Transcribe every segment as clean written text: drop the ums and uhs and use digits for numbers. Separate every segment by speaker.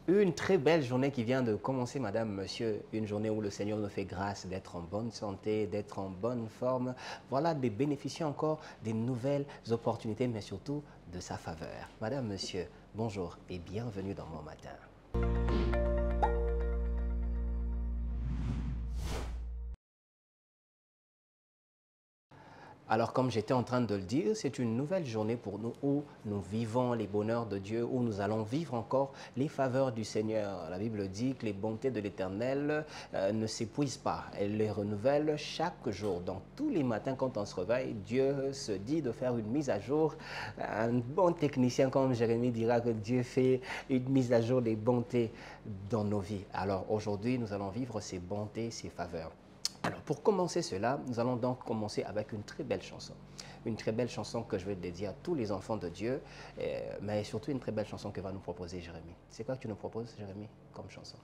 Speaker 1: Une très belle journée qui vient de commencer, madame, monsieur. Une journée où le Seigneur nous fait grâce d'être en bonne santé, d'être en bonne forme. Voilà, de bénéficier encore des nouvelles opportunités, mais surtout de sa faveur. Madame, monsieur, bonjour et bienvenue dans Mon Matin. Alors, comme j'étais en train de le dire, c'est une nouvelle journée pour nous où nous vivons les bonheurs de Dieu, où nous allons vivre encore les faveurs du Seigneur. La Bible dit que les bontés de l'Éternel ne s'épuisent pas. Elle les renouvelle chaque jour. Donc, tous les matins, quand on se réveille, Dieu se dit de faire une mise à jour. Un bon technicien comme Jérémie dira que Dieu fait une mise à jour des bontés dans nos vies. Alors, aujourd'hui, nous allons vivre ces bontés, ces faveurs. Alors, pour commencer cela, nous allons donc commencer avec une très belle chanson. Une très belle chanson que je vais dédier à tous les enfants de Dieu, mais surtout une très belle chanson que va nous proposer Jérémie. C'est quoi que tu nous proposes, Jérémie, comme chanson?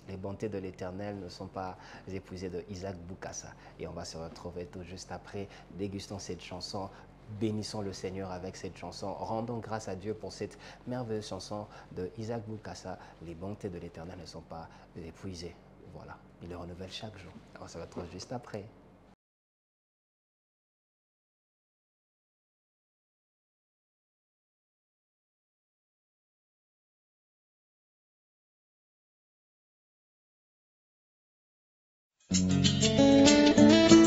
Speaker 1: Les bontés de l'Éternel ne sont pas épuisées de Isaac Boukassa. Et on va se retrouver tout juste après. Dégustons cette chanson. Bénissons le Seigneur avec cette chanson. Rendons grâce à Dieu pour cette merveilleuse chanson de Isaac Boukassa. Les bontés de l'Éternel ne sont pas épuisées. Voilà, il le renouvelle chaque jour. Alors, ça va être juste après.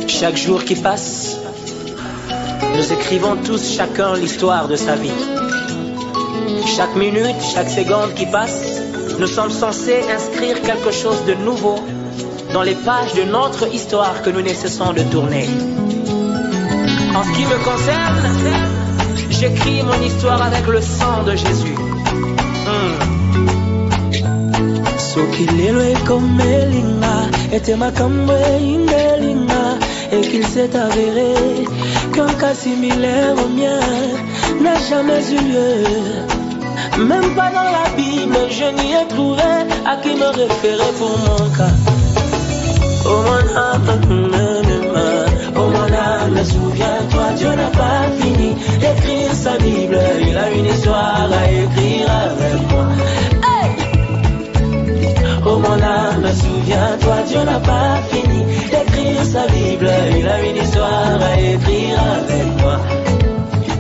Speaker 2: Chaque jour qui passe, nous écrivons tous chacun l'histoire de sa vie. Chaque minute, chaque seconde qui passe, nous sommes censés inscrire quelque chose de nouveau dans les pages de notre histoire que nous ne cessons de tourner. En ce qui me concerne, j'écris mon histoire avec le sang de Jésus.
Speaker 3: Et qu'il s'est avéré qu'un cas similaire au mien n'a jamais eu lieu. Même pas dans la Bible, je n'y ai trouvé à qui me référer pour mon cas. Oh mon âme, souviens-toi, Dieu n'a pas fini d'écrire sa Bible. Il a une histoire à écrire avec moi. Hey! Oh mon âme, souviens-toi, Dieu n'a pas fini d'écrire sa Bible. Il a une histoire à écrire avec moi.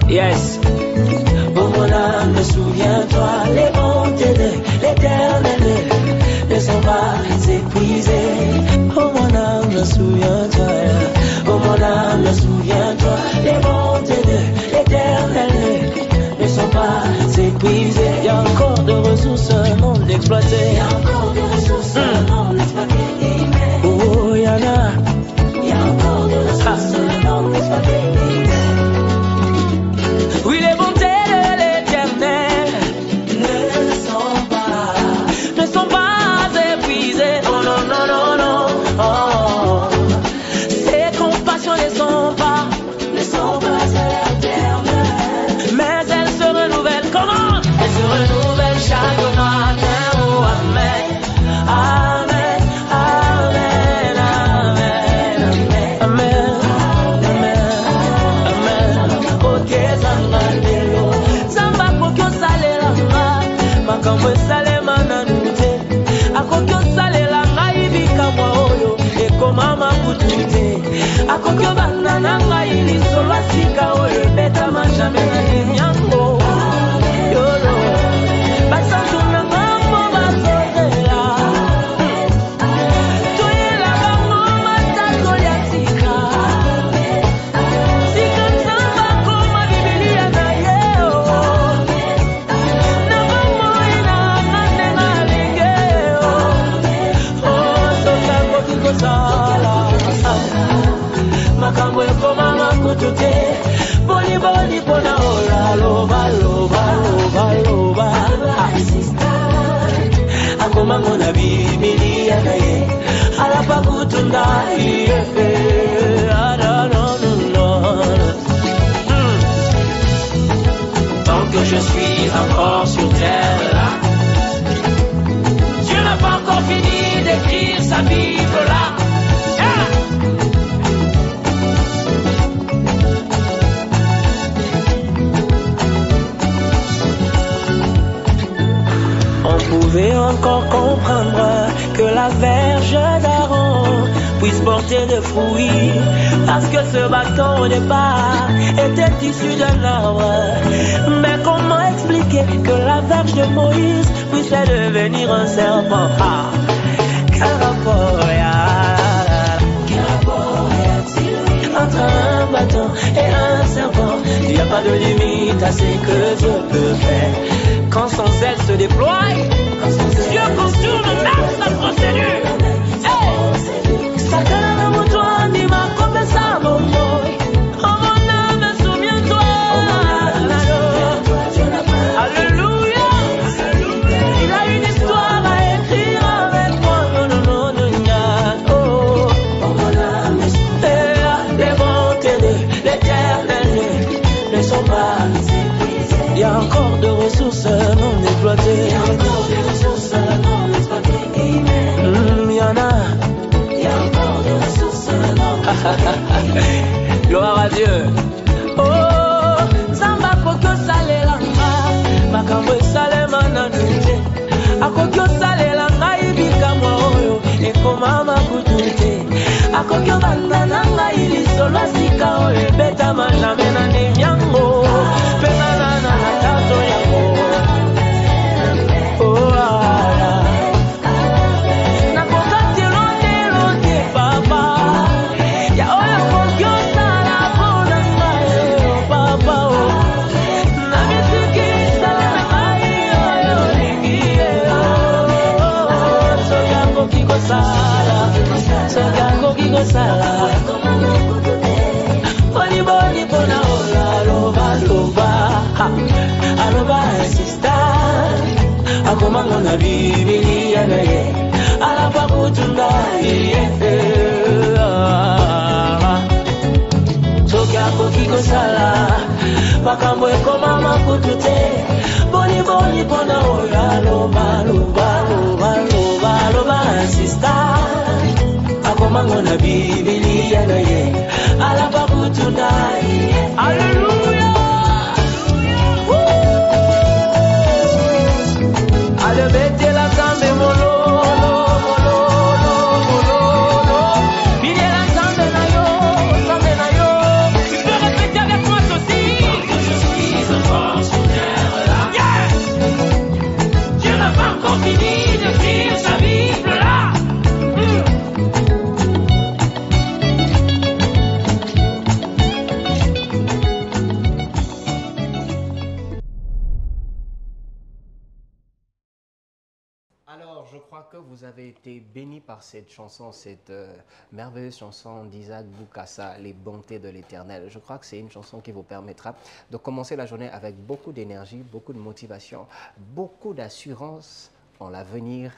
Speaker 2: Yes.
Speaker 3: Oh mon âme, souviens-toi, les bontés de l'Éternel ne sont pas épuisées. Oh mon âme, souviens-toi. Oh mon âme, souviens-toi, les bontés de l'Éternel ne sont pas épuisées. Il y a encore de ressources non exploitées. Il y a encore de ressources non exploitées. Oh, il y en a. Il y a encore de ressources non exploitées.
Speaker 2: Oui, les bontés de l'Éternel
Speaker 3: ne sont pas
Speaker 2: épuisées. Oh non, non, non, non. Oh. Ses compassions ne sont pas éternelles. Mais elles se renouvellent. Comment? Elles se renouvellent chaque matin. Oh, amen. Amen. Amen. Amen. Amen. Amen. Ok, Zangalelo. Zamba kokyo salelanga. Makamwe salema nanute. Akokyo salelanga ibikamwa oyo. Ekomama kutute. Akokyo banananga ili solo asika oyo. Beta majame na yenyango. Yolo. Basantu na ngambo basozela. Toyela bango matato yatika. Sika nzamba koma Biblia na yeo. Na bango ina ngande na lingeo. Oh, soka kokiko sala. Makambo ekoma makutute. Boni boni pona ola loba loba loba loba. Akoma ngona Biblia na ye. Alapa kutunda iyefe. Tant que je suis encore sur terre là, Dieu n'a pas encore fini d'écrire sa Bible là.
Speaker 3: encore comprendre que la verge d'Aaron puisse porter des fruits, parce que ce bâton au départ était issu d'un arbre. Mais comment expliquer que la verge de Moïse puisse devenir un serpent? Ah, quel rapport y a-t-il entre un bâton et un serpent? Il n'y a pas de limite à ce que Dieu peut faire. Quand son zèle se déploie, Dieu contourne même sa procédure. Hey! Sakana mutwa ni makope sa bomoy. Oh mon âme, souviens-toi. Alléluia. Il a une histoire à écrire avec moi. Non, non, non, non, non. Oh, mon âme, les bontés de l'Éternel ne sont pas épuisées. Il y a encore de ressources non exploitées. Il y a encore de ressources non exploitées. Il y en a. Il y a encore de ressources non. Gloire à Dieu. Oh, Zamba Kokyo Salelanga, Makambo Salema Nanute, Akokyo Salelanga Ibika Moyo, Ekoma Makutute, Akokyo Bandananga Ili Solo Sika Ole Beta Manamena Nenyango, Penana Natato Yango. Oh, ala. Boni bona ola loba loba aloba insista akomanga na Biblia na ye alapa kutunda soki akoki kosala makambo ekoma makutu te. Boni bona ola loba loba loba loba loba insista akomanga na Biblia na ye alapa kutunda. Alléluia. Allez, mettez la zambe mololo, il est la zambe na yo. Tu peux répéter avec moi ceci. Quand je suis un fonctionnaire là, yeah. Dieu n'a pas encore fini d'écrire sa Bible là.
Speaker 1: Alors, je crois que vous avez été bénis par cette chanson, cette merveilleuse chanson d'Isaac Boukassa, Les bontés de l'Éternel. Je crois que c'est une chanson qui vous permettra de commencer la journée avec beaucoup d'énergie, beaucoup de motivation, beaucoup d'assurance en l'avenir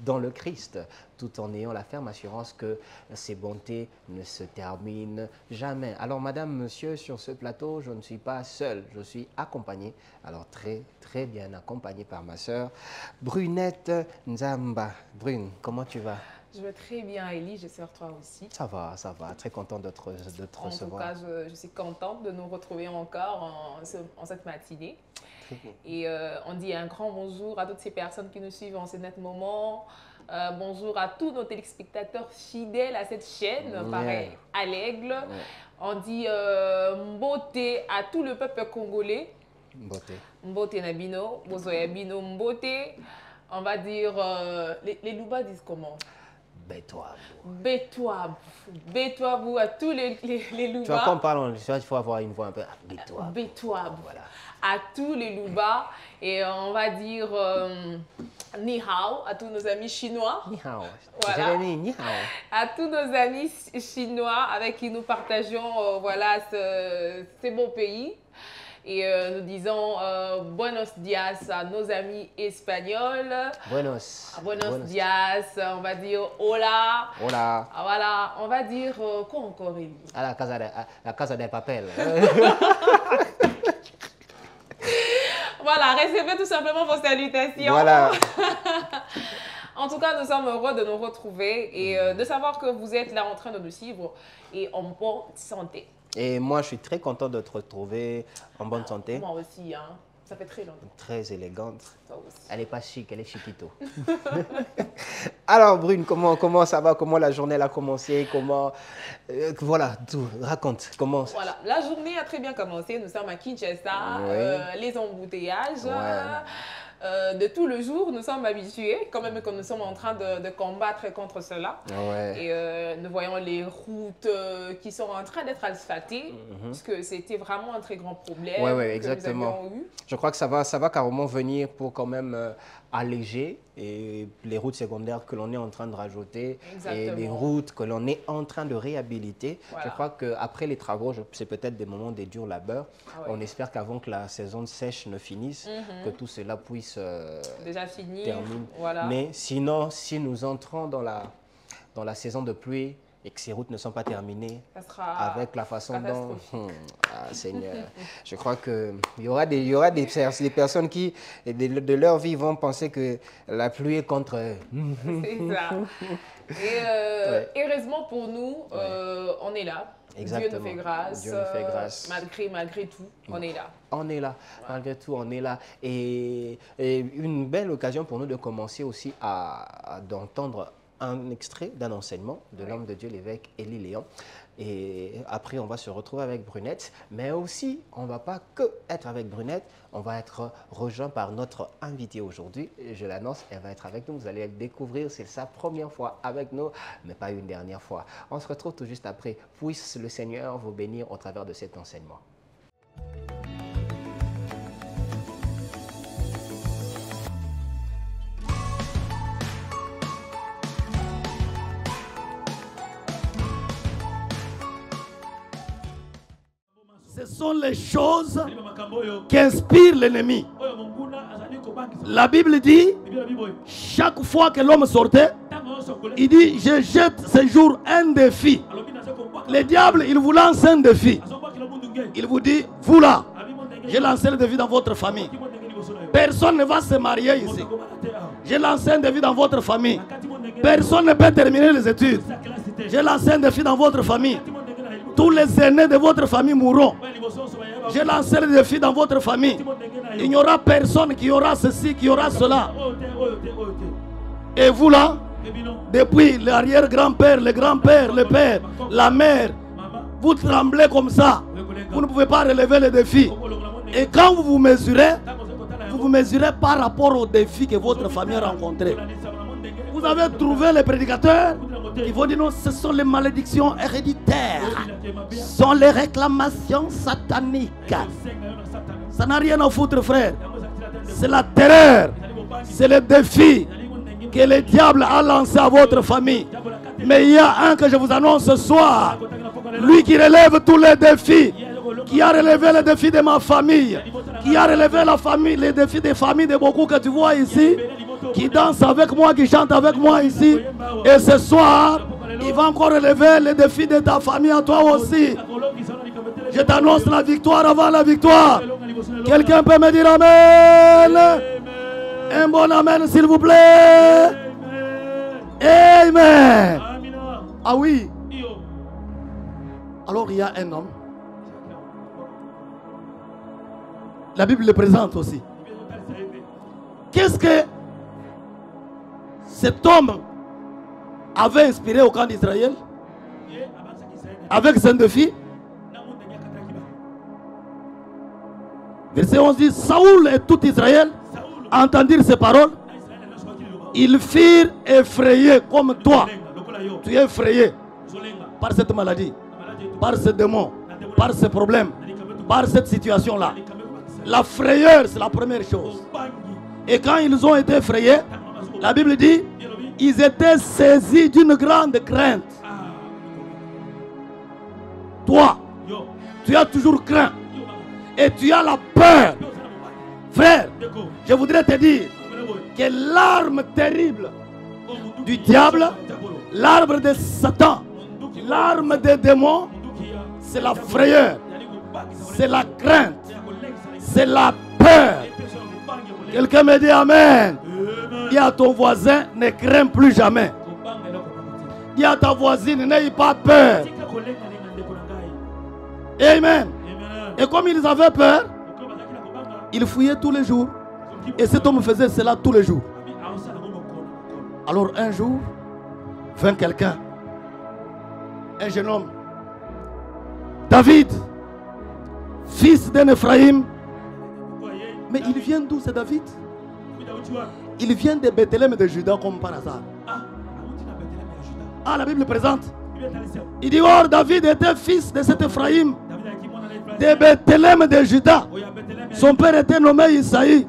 Speaker 1: dans le Christ, tout en ayant la ferme assurance que ces bontés ne se terminent jamais. Alors, madame, monsieur, sur ce plateau, je ne suis pas seul, je suis accompagné, alors très bien accompagné par ma sœur, Brunette Nzamba. Brune, comment tu vas?
Speaker 4: Je vais très bien, Elie, j'espère toi aussi.
Speaker 1: Ça va, très content de te recevoir.
Speaker 4: En tout cas, je suis contente de nous retrouver encore en cette matinée. Et on dit un grand bonjour à toutes ces personnes qui nous suivent en ce net moment. Bonjour à tous nos téléspectateurs fidèles à cette chaîne, pareil, à l'Aigle. On dit mbote à tout le peuple congolais. Mbote Nabino, Bozoyabino, mbote. On va dire, les Louba disent comment? Bétoabou à tous les Louba.
Speaker 1: Tu vois, quand on parle en histoire, il faut avoir une voix un peu
Speaker 4: Bétoabou. Voilà. À tous les Louba. Et on va dire ni hao à tous nos amis chinois.
Speaker 1: Ni hao.
Speaker 4: Voilà.
Speaker 1: Ni hao.
Speaker 4: À tous nos amis chinois avec qui nous partageons voilà, ces beaux pays. Et nous disons buenos dias à nos amis espagnols.
Speaker 1: Buenos
Speaker 4: dias, on va dire hola.
Speaker 1: Hola.
Speaker 4: Voilà, on va dire quoi encore, Elie?
Speaker 1: À la casa de papel.
Speaker 4: Voilà, recevez tout simplement vos salutations.
Speaker 1: Voilà.
Speaker 4: En tout cas, nous sommes heureux de nous retrouver et de savoir que vous êtes là en train de nous suivre et en bonne santé.
Speaker 1: Et moi, je suis très content de te retrouver en bonne santé.
Speaker 4: Moi aussi, hein. Ça fait très longtemps.
Speaker 1: Très élégante.
Speaker 4: Toi aussi.
Speaker 1: Elle n'est pas chic, elle est chiquito. Alors Brune, comment ça va? Comment la journée a commencé? Comment voilà, tout. Raconte. Comment?
Speaker 4: Voilà, la journée a très bien commencé. Nous sommes à Kinshasa. Les embouteillages. De tout le jour, nous sommes habitués, quand même que nous sommes en train de combattre contre cela. Et nous voyons les routes qui sont en train d'être asphaltées, parce que c'était vraiment un très grand problème que
Speaker 1: exactement.
Speaker 4: nous avions eu.
Speaker 1: Je crois que ça va carrément venir pour quand même alléger les routes secondaires que l'on est en train de rajouter et les routes que l'on est en train de réhabiliter. Je crois qu'après les travaux, c'est peut-être des moments de dur labeur. On espère qu'avant que la saison de sèche ne finisse, que tout cela puisse
Speaker 4: déjà finir.
Speaker 1: terminer. Mais sinon, si nous entrons dans la saison de pluie et que ces routes ne sont pas terminées,
Speaker 4: ça sera
Speaker 1: avec la façon dont... Seigneur, je crois qu'il y aura des personnes qui, de leur vie, vont penser que la pluie est contre eux.
Speaker 4: C'est ça. Et heureusement pour nous, on est là.
Speaker 1: Exactement.
Speaker 4: Dieu nous fait grâce.
Speaker 1: Dieu nous fait grâce.
Speaker 4: Malgré tout, on est là.
Speaker 1: On est là, malgré tout, on est là. Et une belle occasion pour nous de commencer aussi d'entendre un extrait d'un enseignement de l'homme de Dieu, l'évêque Élie Léon. Et après, on va se retrouver avec Brunette. Mais aussi, on ne va pas que être avec Brunette, on va être rejoint par notre invitée aujourd'hui. Je l'annonce, elle va être avec nous. Vous allez le découvrir, c'est sa première fois avec nous, mais pas une dernière fois. On se retrouve tout juste après. Puisse le Seigneur vous bénir au travers de cet enseignement.
Speaker 5: Ce sont les choses qui inspirent l'ennemi. La Bible dit, chaque fois que l'homme sortait, il dit, je jette ce jour un défi. Le diable, il vous lance un défi. Il vous dit, vous là, j'ai lancé le défi dans votre famille. Personne ne va se marier ici. J'ai lancé un défi dans votre famille. Personne ne peut terminer les études. J'ai lancé un défi dans votre famille. Tous les aînés de votre famille mourront. J'ai lancé le défi dans votre famille. Il n'y aura personne qui aura ceci, qui aura cela. Et vous là, depuis l'arrière-grand-père, le grand-père, le père, la mère, vous tremblez comme ça. Vous ne pouvez pas relever le défi. Et quand vous vous mesurez par rapport aux défis que votre famille a rencontrés. Vous avez trouvé les prédicateurs qui vont dire non, ce sont les malédictions héréditaires, ce sont les réclamations sataniques. Ça n'a rien à foutre, frère. C'est la terreur, c'est le défi que le diable a lancé à votre famille. Mais il y a un que je vous annonce ce soir, lui qui relève tous les défis, qui a relevé les défis de ma famille, qui a relevé les défis des familles de beaucoup que tu vois ici, qui danse avec moi, qui chante avec moi ici. Et ce soir, il va encore relever les défis de ta famille à toi aussi. Je t'annonce la victoire avant la victoire. Quelqu'un peut me dire Amen? Un bon Amen s'il vous plaît. Amen. Ah oui. Alors il y a un homme. La Bible le présente aussi. Qu'est-ce que cet homme avait inspiré au camp d'Israël avec son défi? Verset 11 dit, Saoul et tout Israël entendirent ces paroles. Ils firent effrayés comme toi. Tu es effrayé par cette maladie, par ce démon, par ce problème, par cette situation-là. La frayeur, c'est la première chose. Et quand ils ont été effrayés, la Bible dit, ils étaient saisis d'une grande crainte. Toi, tu as toujours craint. Et tu as la peur. Frère, je voudrais te dire que l'arme terrible du diable, l'arme de Satan, l'arme des démons, c'est la frayeur, c'est la crainte, c'est la peur. Quelqu'un me dit Amen. Dis à ton voisin, ne crains plus jamais. Dis à ta voisine, n'ayez pas peur. Amen. Et comme ils avaient peur, Il fouillait tous les jours. Et cet homme faisait cela tous les jours. Alors un jour, vint quelqu'un, un jeune homme, David, fils d'un Ephraïm. Mais il vient d'où, c'est David? Il vient de Bethléem de Juda comme par hasard. Ah, la Bible présente. Il dit, or David était fils de cet Ephraïm, de Bethléem de Juda. Son père était nommé Isaïe.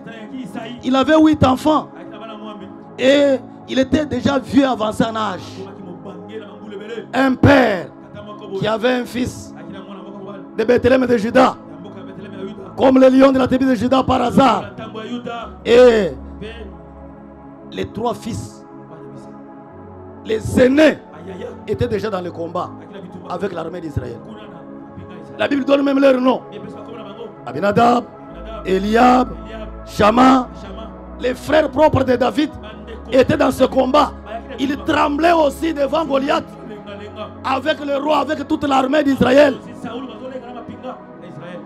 Speaker 5: Il avait 8 enfants. Et il était déjà vieux, avancé en âge. Un père qui avait un fils de Bethléem de Juda, comme le lion de la tribu de Juda par hasard. Et les 3 fils, les aînés, étaient déjà dans le combat avec l'armée d'Israël. La Bible donne même leur nom. Abinadab, Eliab, Shama, les frères propres de David étaient dans ce combat. Ils tremblaient aussi devant Goliath avec le roi, avec toute l'armée d'Israël.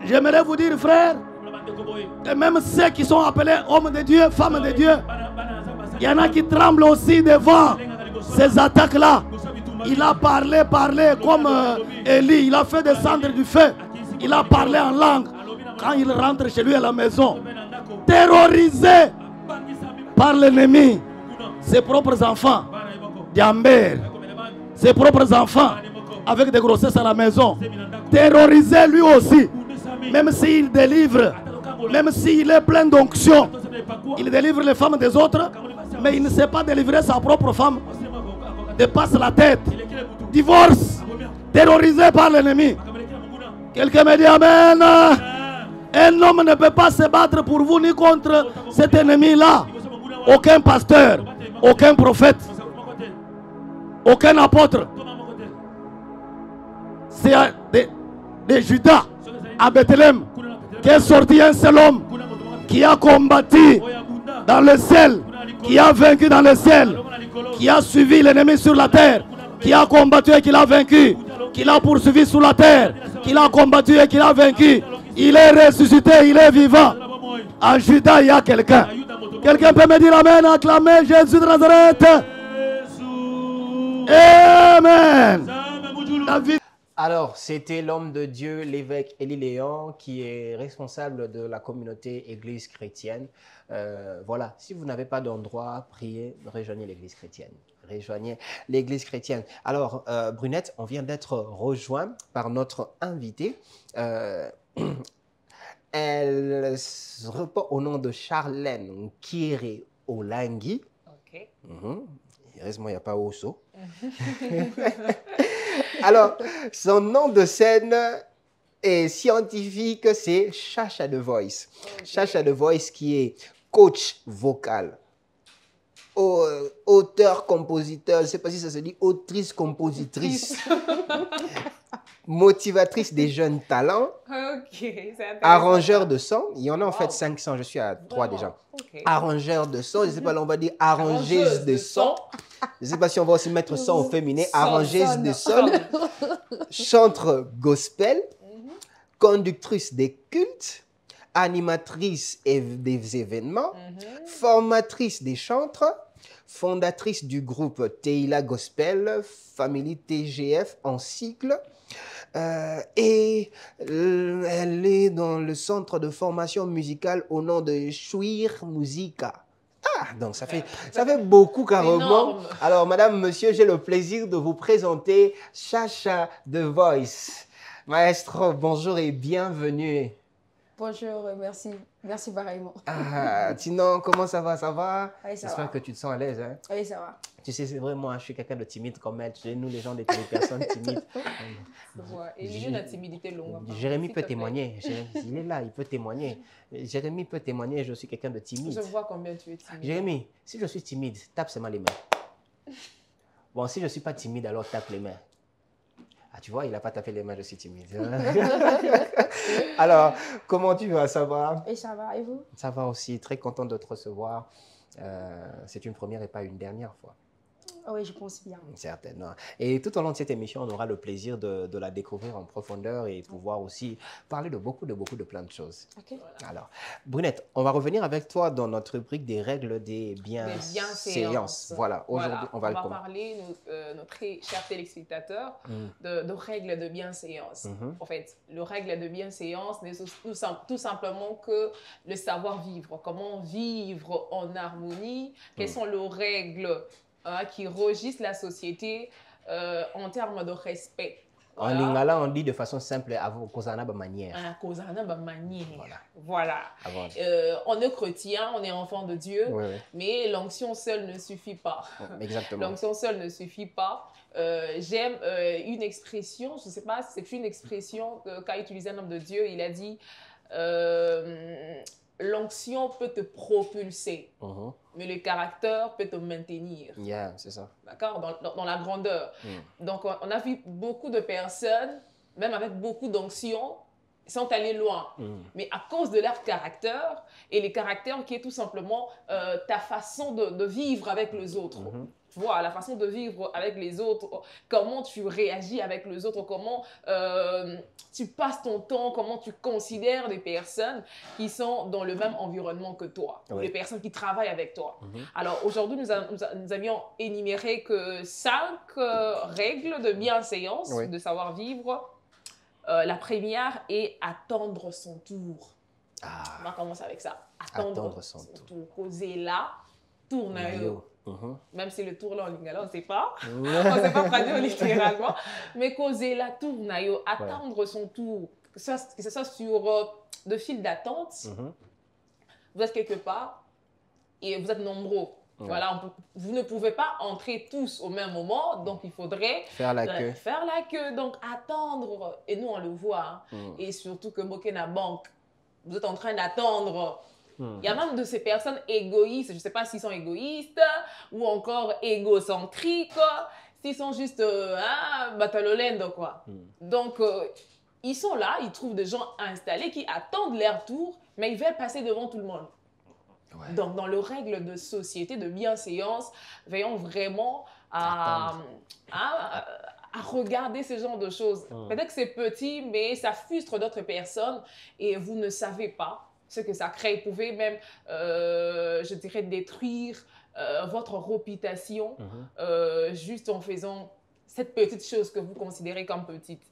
Speaker 5: J'aimerais vous dire, frères, que même ceux qui sont appelés hommes de Dieu, femmes de Dieu, il y en a qui tremblent aussi devant ces attaques-là. Il a parlé comme Élie, il a fait descendre du feu. Il a parlé en langue quand il rentre chez lui à la maison. Terrorisé par l'ennemi, ses propres enfants, Diamber, ses propres enfants, avec des grossesses à la maison. Terrorisé lui aussi, même s'il délivre, même s'il est plein d'onction, il délivre les femmes des autres, mais il ne sait pas délivrer sa propre femme. Dépasse la tête, divorce, terrorisé par l'ennemi. Quelqu'un me dit Amen. Un homme ne peut pas se battre pour vous ni contre cet ennemi-là. Aucun pasteur, aucun prophète, aucun apôtre. C'est de Juda à Bethléem qu'est sorti un seul homme qui a combattu dans le ciel, qui a vaincu dans le ciel, qui a suivi l'ennemi sur la terre, qui a combattu et qui l'a vaincu, qui l'a poursuivi sur la terre, qui l'a combattu et qui l'a vaincu. Il est ressuscité, il est vivant. En Juda, il y a quelqu'un. Quelqu'un peut me dire Amen, acclamez Jésus de Nazareth. Amen. David.
Speaker 1: Alors, c'était l'homme de Dieu, l'évêque Élie Léon, qui est responsable de la communauté Église chrétienne. Voilà, si vous n'avez pas d'endroit, priez, rejoignez l'Église chrétienne. Rejoignez l'Église chrétienne. Alors, Brunette, on vient d'être rejoint par notre invitée. Elle se répond au nom de Charlène Kieré Olangui.
Speaker 4: Ok.
Speaker 1: Heureusement, il n'y a pas Osso. Alors, son nom de scène est scientifique, c'est Chacha The Voice. Okay. Chacha The Voice qui est coach vocal, auteur-compositeur, je ne sais pas si ça se dit autrice-compositrice, motivatrice des jeunes talents, arrangeur de son. Il y en a en fait 500, je suis à 3 déjà. Okay. Arrangeur de son, je ne sais pas, on va dire arrangeuse de son. Je ne sais pas si on va aussi mettre son au féminin, arrangeuse de son, chantre gospel, conductrice des cultes, animatrice des événements, formatrice des chantres, fondatrice du groupe Teila Gospel, Family TGF en cycle. Et elle est dans le centre de formation musicale au nom de Chouir Musica. Ah, donc ça fait beaucoup carrément. Énorme. Alors, madame, monsieur, j'ai le plaisir de vous présenter Chacha The Voice. Maestro, bonjour et bienvenue.
Speaker 6: Bonjour, merci. Merci pareillement.
Speaker 1: Ah, sinon, comment ça va? Ça va?
Speaker 6: Oui, ça
Speaker 1: J'espère
Speaker 6: va.
Speaker 1: que tu te sens à l'aise. Hein?
Speaker 6: Oui, ça va.
Speaker 1: Tu sais, c'est vrai, moi, je suis quelqu'un de timide comme elle. Nous, les gens, des personnes timides.
Speaker 4: Et il y a une timidité longue.
Speaker 1: Jérémy peut témoigner. Il est là, il peut témoigner. Jérémy peut témoigner, je suis quelqu'un de timide.
Speaker 4: Je vois combien tu es timide.
Speaker 1: Jérémy, si je suis timide, tape seulement les mains. Bon, si je ne suis pas timide, alors tape les mains. Ah, tu vois, il n'a pas tapé les mains, je suis timide. Alors, comment tu vas? Ça va?
Speaker 6: Et ça va, et vous?
Speaker 1: Ça va aussi, très content de te recevoir. C'est une première et pas une dernière fois.
Speaker 6: Oui, je pense bien.
Speaker 1: Certainement. Et tout au long de cette émission, on aura le plaisir de la découvrir en profondeur et pouvoir aussi parler de beaucoup de plein de choses.
Speaker 6: Ok.
Speaker 1: Alors, Brunette, on va revenir avec toi dans notre rubrique des règles des bienséances. Voilà, aujourd'hui, on va
Speaker 4: parler, nos très chers téléspectateurs, de règles de bienséance. En fait, le règle de bienséance n'est tout simplement que le savoir-vivre. Comment vivre en harmonie, quelles sont les règles qui régissent la société en termes de respect.
Speaker 1: En lingala, on dit de façon simple, kozana ba manière.
Speaker 4: Kozana ba manière. Voilà. On est chrétien, on est enfant de Dieu, mais l'onction seule ne suffit pas.
Speaker 1: Exactement.
Speaker 4: L'onction seule ne suffit pas. J'aime une expression, je ne sais pas si c'est une expression qu'a utilisé un homme de Dieu, il a dit l'onction peut te propulser, mais le caractère peut te maintenir.
Speaker 1: C'est ça.
Speaker 4: D'accord, dans la grandeur. Donc, on a vu beaucoup de personnes, même avec beaucoup d'onction, sont allées loin. Mais à cause de leur caractère, et les caractères qui est tout simplement ta façon de vivre avec les autres. Tu vois, la façon de vivre avec les autres, comment tu réagis avec les autres, comment tu passes ton temps, comment tu considères des personnes qui sont dans le même environnement que toi, ou les personnes qui travaillent avec toi. Alors aujourd'hui, nous avions énuméré que 5 règles de bienséance, de savoir-vivre. La première est attendre son tour. On va commencer avec ça. Attendre son tour. Causer là, tourner. Même si le tour là en lingala, on ne sait pas. On ne sait pas traduire littéralement. Mais causer la tourne, attendre son tour. Que ce soit sur de fil d'attente. Vous êtes quelque part et vous êtes nombreux. Voilà, vous ne pouvez pas entrer tous au même moment, donc il faudrait
Speaker 1: faire la queue.
Speaker 4: Faire la queue, donc attendre. Et nous, on le voit. Et surtout que Bokena Bank, vous êtes en train d'attendre. Il y a même de ces personnes égoïstes, je ne sais pas s'ils sont égoïstes ou encore égocentriques, s'ils sont juste batalolendo, quoi. Donc, ils sont là, ils trouvent des gens installés qui attendent leur tour, mais ils veulent passer devant tout le monde. Donc, dans les règles de société, de bienséance, veillons vraiment à regarder ce genre de choses. Peut-être que c'est petit, mais ça frustre d'autres personnes et vous ne savez pas ce que ça crée. Vous pouvez même, je dirais, détruire votre réputation juste en faisant cette petite chose que vous considérez comme petite.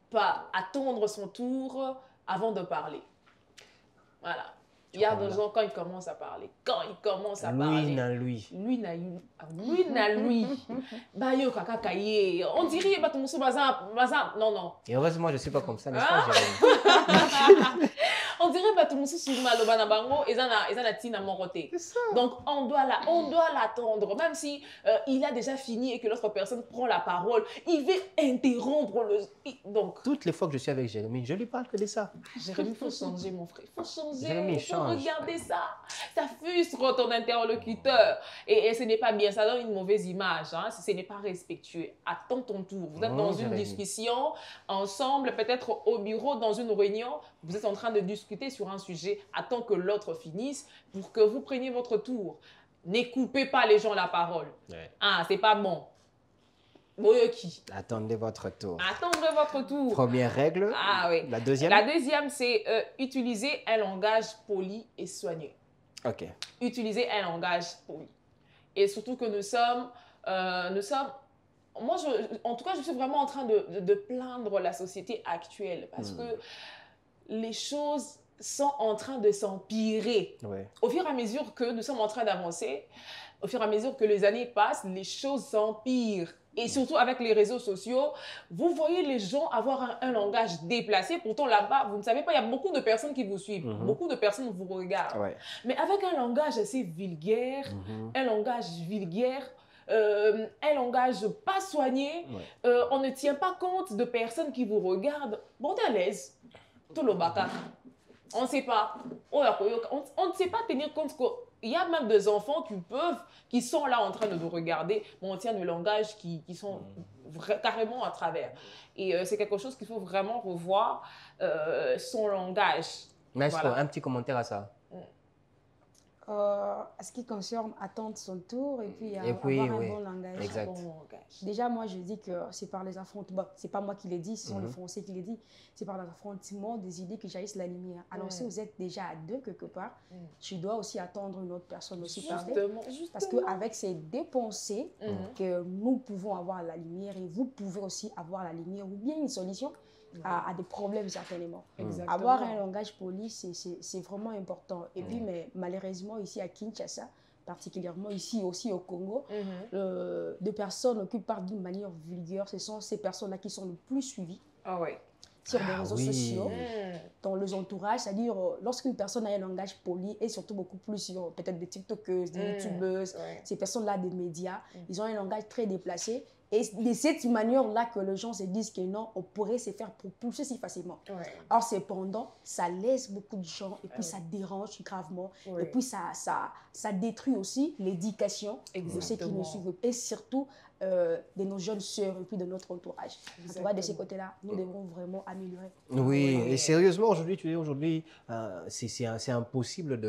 Speaker 4: Pas attendre son tour avant de parler. Voilà. Il y a des gens, quand ils commencent à parler, on dirait, non.
Speaker 1: Et heureusement, je ne suis pas comme ça, n'est-ce pas, Jérémy?
Speaker 4: On dirait que tout le monde se souvient de bango et donc on doit l'attendre, même si il a déjà fini et que l'autre personne prend la parole, il veut interrompre donc
Speaker 1: toutes les fois que je suis avec Jérémy, je lui parle que de ça.
Speaker 4: Jérémy, il faut changer, mon frère, il faut changer.
Speaker 1: Jérémy, change.
Speaker 4: Regardez ça frustre ton interlocuteur et ce n'est pas bien, ça donne une mauvaise image, hein, ce n'est pas respectueux. Attends ton tour, vous êtes dans une discussion ensemble, peut-être au bureau, dans une réunion, vous êtes en train de discuter sur un sujet, attends que l'autre finisse pour que vous preniez votre tour. Ne coupez pas les gens la parole. C'est pas bon.
Speaker 1: Attendez votre tour.
Speaker 4: Attendez votre tour.
Speaker 1: Première règle. La deuxième?
Speaker 4: La deuxième, c'est utiliser un langage poli et soigné. Utiliser un langage poli. Et surtout que nous sommes moi, en tout cas, je suis vraiment en train de plaindre la société actuelle parce que les choses sont en train de s'empirer. Au fur et à mesure que nous sommes en train d'avancer, au fur et à mesure que les années passent, les choses s'empirent. Et surtout avec les réseaux sociaux, vous voyez les gens avoir un langage déplacé. Pourtant, là-bas, vous ne savez pas, il y a beaucoup de personnes qui vous suivent. Beaucoup de personnes vous regardent. Mais avec un langage assez vulgaire, un langage pas soigné, on ne tient pas compte de personnes qui vous regardent. Bon, t'es à l'aise. Tout le baka. On ne sait pas. On ne sait pas tenir compte qu'il y a même des enfants qui sont là en train de nous regarder, mais on tient des langages qui sont carrément à travers. Et c'est quelque chose qu'il faut vraiment revoir, son langage.
Speaker 1: Maestro, un petit commentaire à ça.
Speaker 6: ce qui concerne attendre son tour et puis,
Speaker 1: Et puis,
Speaker 6: avoir
Speaker 1: oui,
Speaker 6: un bon langage.
Speaker 1: exact.
Speaker 4: Bon langage.
Speaker 6: Déjà, moi, je dis que c'est par les affrontements. Bon, c'est pas moi qui l'ai dit, ce sont les Français qui l'ont dit. C'est par les affrontements des idées que jaillissent la lumière. Alors, si vous êtes déjà à deux quelque part, tu dois aussi attendre une autre personne aussi parler.
Speaker 4: Justement.
Speaker 6: Parce qu'avec ces deux pensées que nous pouvons avoir la lumière et vous pouvez aussi avoir la lumière ou bien une solution à des problèmes certainement.
Speaker 4: Exactement.
Speaker 6: Avoir un langage poli, c'est vraiment important. Et puis, mais malheureusement, ici à Kinshasa, particulièrement ici aussi au Congo, des personnes qui parlent d'une manière vulgaire, ce sont ces personnes-là qui sont le plus suivies.
Speaker 4: Ah ouais.
Speaker 6: Sur les réseaux
Speaker 1: oui.
Speaker 6: sociaux, dans les entourages, c'est-à-dire lorsqu'une personne a un langage poli et surtout beaucoup plus sur peut-être des TikTokeuses, des YouTubeuses, ces personnes-là des médias, ils ont un langage très déplacé et de cette manière-là que les gens se disent que non, on pourrait se faire propulser si facilement. Or, cependant, ça laisse beaucoup de gens et puis ça dérange gravement et puis ça détruit aussi l'éducation de ceux qui nous suivent et surtout de nos jeunes sœurs et puis de notre entourage. En tout cas, de ces côtés-là, nous devons vraiment améliorer.
Speaker 1: Oui, et sérieusement, aujourd'hui, c'est impossible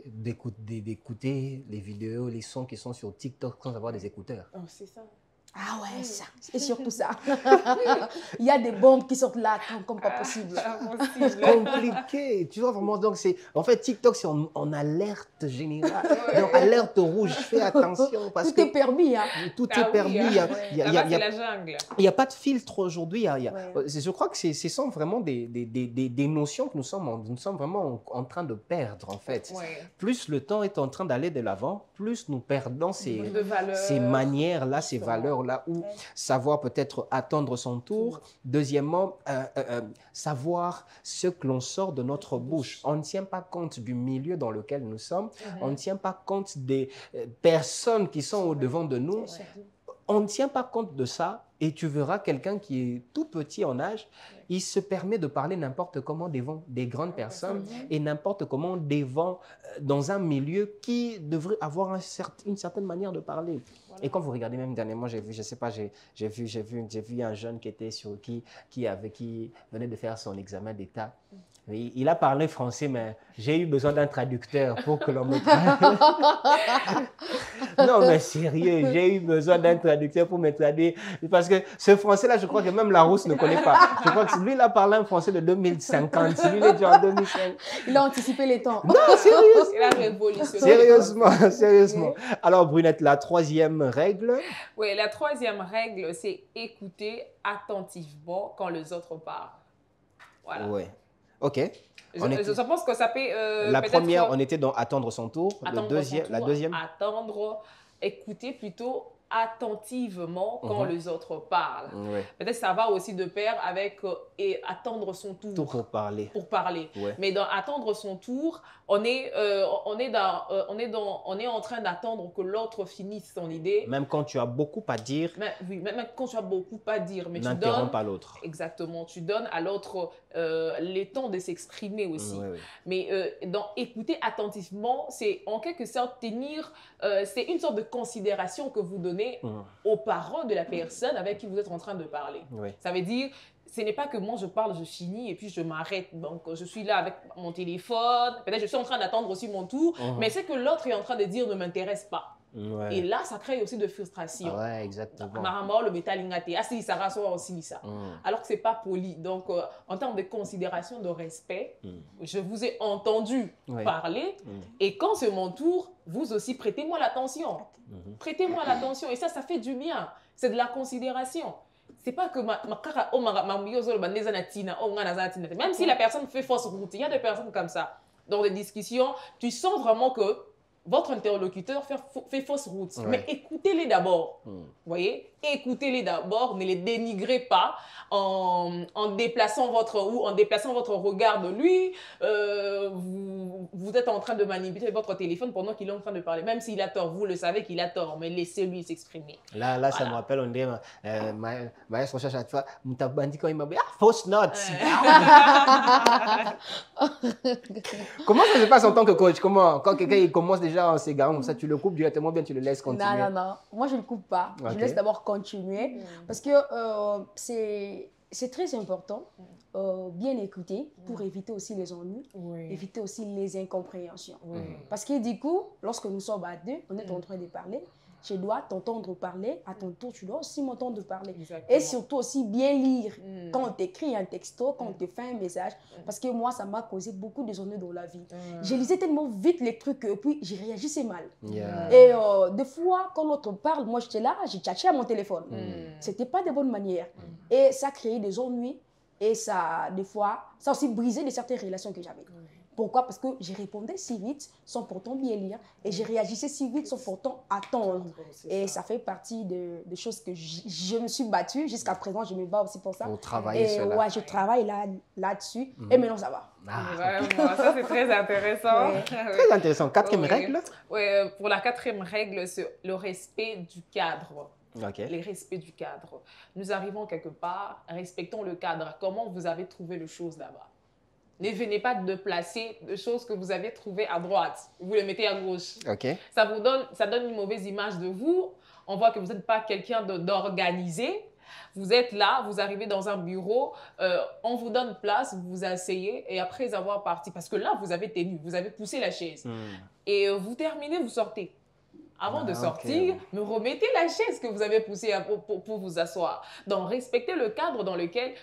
Speaker 1: d'écouter les vidéos, les sons qui sont sur TikTok sans avoir des écouteurs.
Speaker 4: Oh, c'est ça.
Speaker 6: Ah ouais, ça. Et surtout ça. Il y a des bombes qui sortent là comme pas possible.
Speaker 1: Compliqué, tu vois vraiment. Donc en fait TikTok c'est en alerte générale, donc alerte rouge. Fais attention parce
Speaker 6: tout est permis, hein.
Speaker 1: Tout est permis. Il
Speaker 4: la jungle.
Speaker 1: Il n'y a pas de filtre aujourd'hui. Je crois que ce sont vraiment des notions que nous sommes vraiment en train de perdre en fait. Plus le temps est en train d'aller de l'avant, plus nous perdons ces manières-là, ces valeurs-là, où savoir peut-être attendre son tour. Deuxièmement, savoir ce que l'on sort de notre bouche. On ne tient pas compte du milieu dans lequel nous sommes. On ne tient pas compte des personnes qui sont au-devant de nous. On ne tient pas compte de ça et tu verras quelqu'un qui est tout petit en âge, il se permet de parler n'importe comment devant des grandes personnes et n'importe comment devant dans un milieu qui devrait avoir une certaine manière de parler. Et quand vous regardez même dernièrement, j'ai vu, je sais pas, j'ai vu un jeune qui était qui venait de faire son examen d'État. Il a parlé français, mais j'ai eu besoin d'un traducteur pour que l'on me traduise. Non, mais sérieux, j'ai eu besoin d'un traducteur pour me traduire. Parce que ce français-là, je crois que même Larousse ne connaît pas. Je crois que lui, il a parlé un français de 2050. Lui, il est déjà en 2050.
Speaker 6: Il a anticipé les temps.
Speaker 1: Non, sérieux.
Speaker 4: Il a révolutionné.
Speaker 1: Sérieusement. Alors, Brunette, la troisième règle.
Speaker 4: Oui, la troisième règle, c'est écouter attentivement quand les autres parlent. Voilà.
Speaker 1: Ouais. Ok.
Speaker 4: Je pense que ça peut.
Speaker 1: La première, on était dans attendre son tour. La deuxième.
Speaker 4: Attendre, écouter plutôt attentivement quand les autres parlent. Peut-être ça va aussi de pair avec et attendre son tour.
Speaker 1: Pour parler.
Speaker 4: Mais dans attendre son tour, on est en train d'attendre que l'autre finisse son idée.
Speaker 1: Même quand tu as beaucoup à dire.
Speaker 4: Même quand tu as beaucoup à dire, mais
Speaker 1: n'interromps pas l'autre.
Speaker 4: Exactement, tu donnes à l'autre les temps de s'exprimer aussi. Mais dans écouter attentivement, c'est en quelque sorte tenir, c'est une sorte de considération que vous donnez aux paroles de la personne avec qui vous êtes en train de parler. Ça veut dire, ce n'est pas que moi je parle, je finis et puis je m'arrête. Donc je suis là avec mon téléphone, peut-être je suis en train d'attendre aussi mon tour, mais ce que l'autre est en train de dire ne m'intéresse pas. Et là, ça crée aussi de frustration.
Speaker 1: Exactement.
Speaker 4: Le métal ingate, si ça rassemble aussi ça. Alors que c'est pas poli. Donc, en termes de considération, de respect, je vous ai entendu parler. Et quand c'est mon tour, vous aussi, prêtez-moi l'attention. Prêtez-moi l'attention. Et ça fait du bien. C'est de la considération. C'est pas que même si la personne fait fausse route, il y a des personnes comme ça. Dans des discussions, tu sens vraiment que votre interlocuteur fait fausse route. Mais écoutez-les d'abord. Vous voyez? Écoutez-les d'abord. Ne les dénigrez pas en déplaçant votre regard de lui. Vous êtes en train de manipuler votre téléphone pendant qu'il est en train de parler. Même s'il a tort, vous le savez qu'il a tort, mais laissez-lui s'exprimer.
Speaker 1: Là, ça me rappelle, on dit, maestro cherche à toi, Moutabandi quand il m'a dit, fausse note. Comment ça se passe en tant que coach? Quand quelqu'un il commence déjà en s'égarant comme ça, tu le coupes directement, bien tu le laisses continuer?
Speaker 6: Non. Moi, je ne le coupe pas. Je laisse d'abord continuer parce que c'est très important, bien écouter pour éviter aussi les ennuis, éviter aussi les incompréhensions. Parce que du coup, lorsque nous sommes à deux, on est en train de parler, je dois t'entendre parler, à ton tour, tu dois aussi m'entendre parler. Et surtout aussi bien lire quand on t'écrit un texto, quand on te fait un message. Parce que moi, ça m'a causé beaucoup de ennuis dans la vie. Je lisais tellement vite les trucs et puis je réagissais mal. Et des fois, quand l'autre parle, moi j'étais là, j'ai tchatché à mon téléphone. C'était pas de bonne manière. Et ça créait des ennuis et ça, des fois, ça a aussi brisé de certaines relations que j'avais. Pourquoi? Parce que je répondais si vite sans pourtant bien lire et je réagissais si vite sans pourtant attendre. Et ça fait partie des choses que je me suis battue. Jusqu'à présent, je me bats aussi pour ça.
Speaker 1: Vous travaillez cela.
Speaker 6: Ouais, je travaille là-dessus et maintenant ça va.
Speaker 4: Vraiment, ça c'est très intéressant.
Speaker 1: Très intéressant. Quatrième règle?
Speaker 4: Oui, pour la quatrième règle, c'est le respect du cadre. Les respects du cadre. Nous arrivons quelque part, respectons le cadre. Comment vous avez trouvé les choses là-bas? Ne venez pas de placer des choses que vous avez trouvées à droite. Vous les mettez à gauche. Ça donne une mauvaise image de vous. On voit que vous n'êtes pas quelqu'un d'organisé. Vous êtes là, vous arrivez dans un bureau, on vous donne place, vous vous asseyez et après avoir parti, parce que là, vous avez tenu, vous avez poussé la chaise. Et vous terminez, vous sortez. Avant de sortir, me remettez la chaise que vous avez poussée pour vous asseoir. Donc, respectez le cadre dans lequel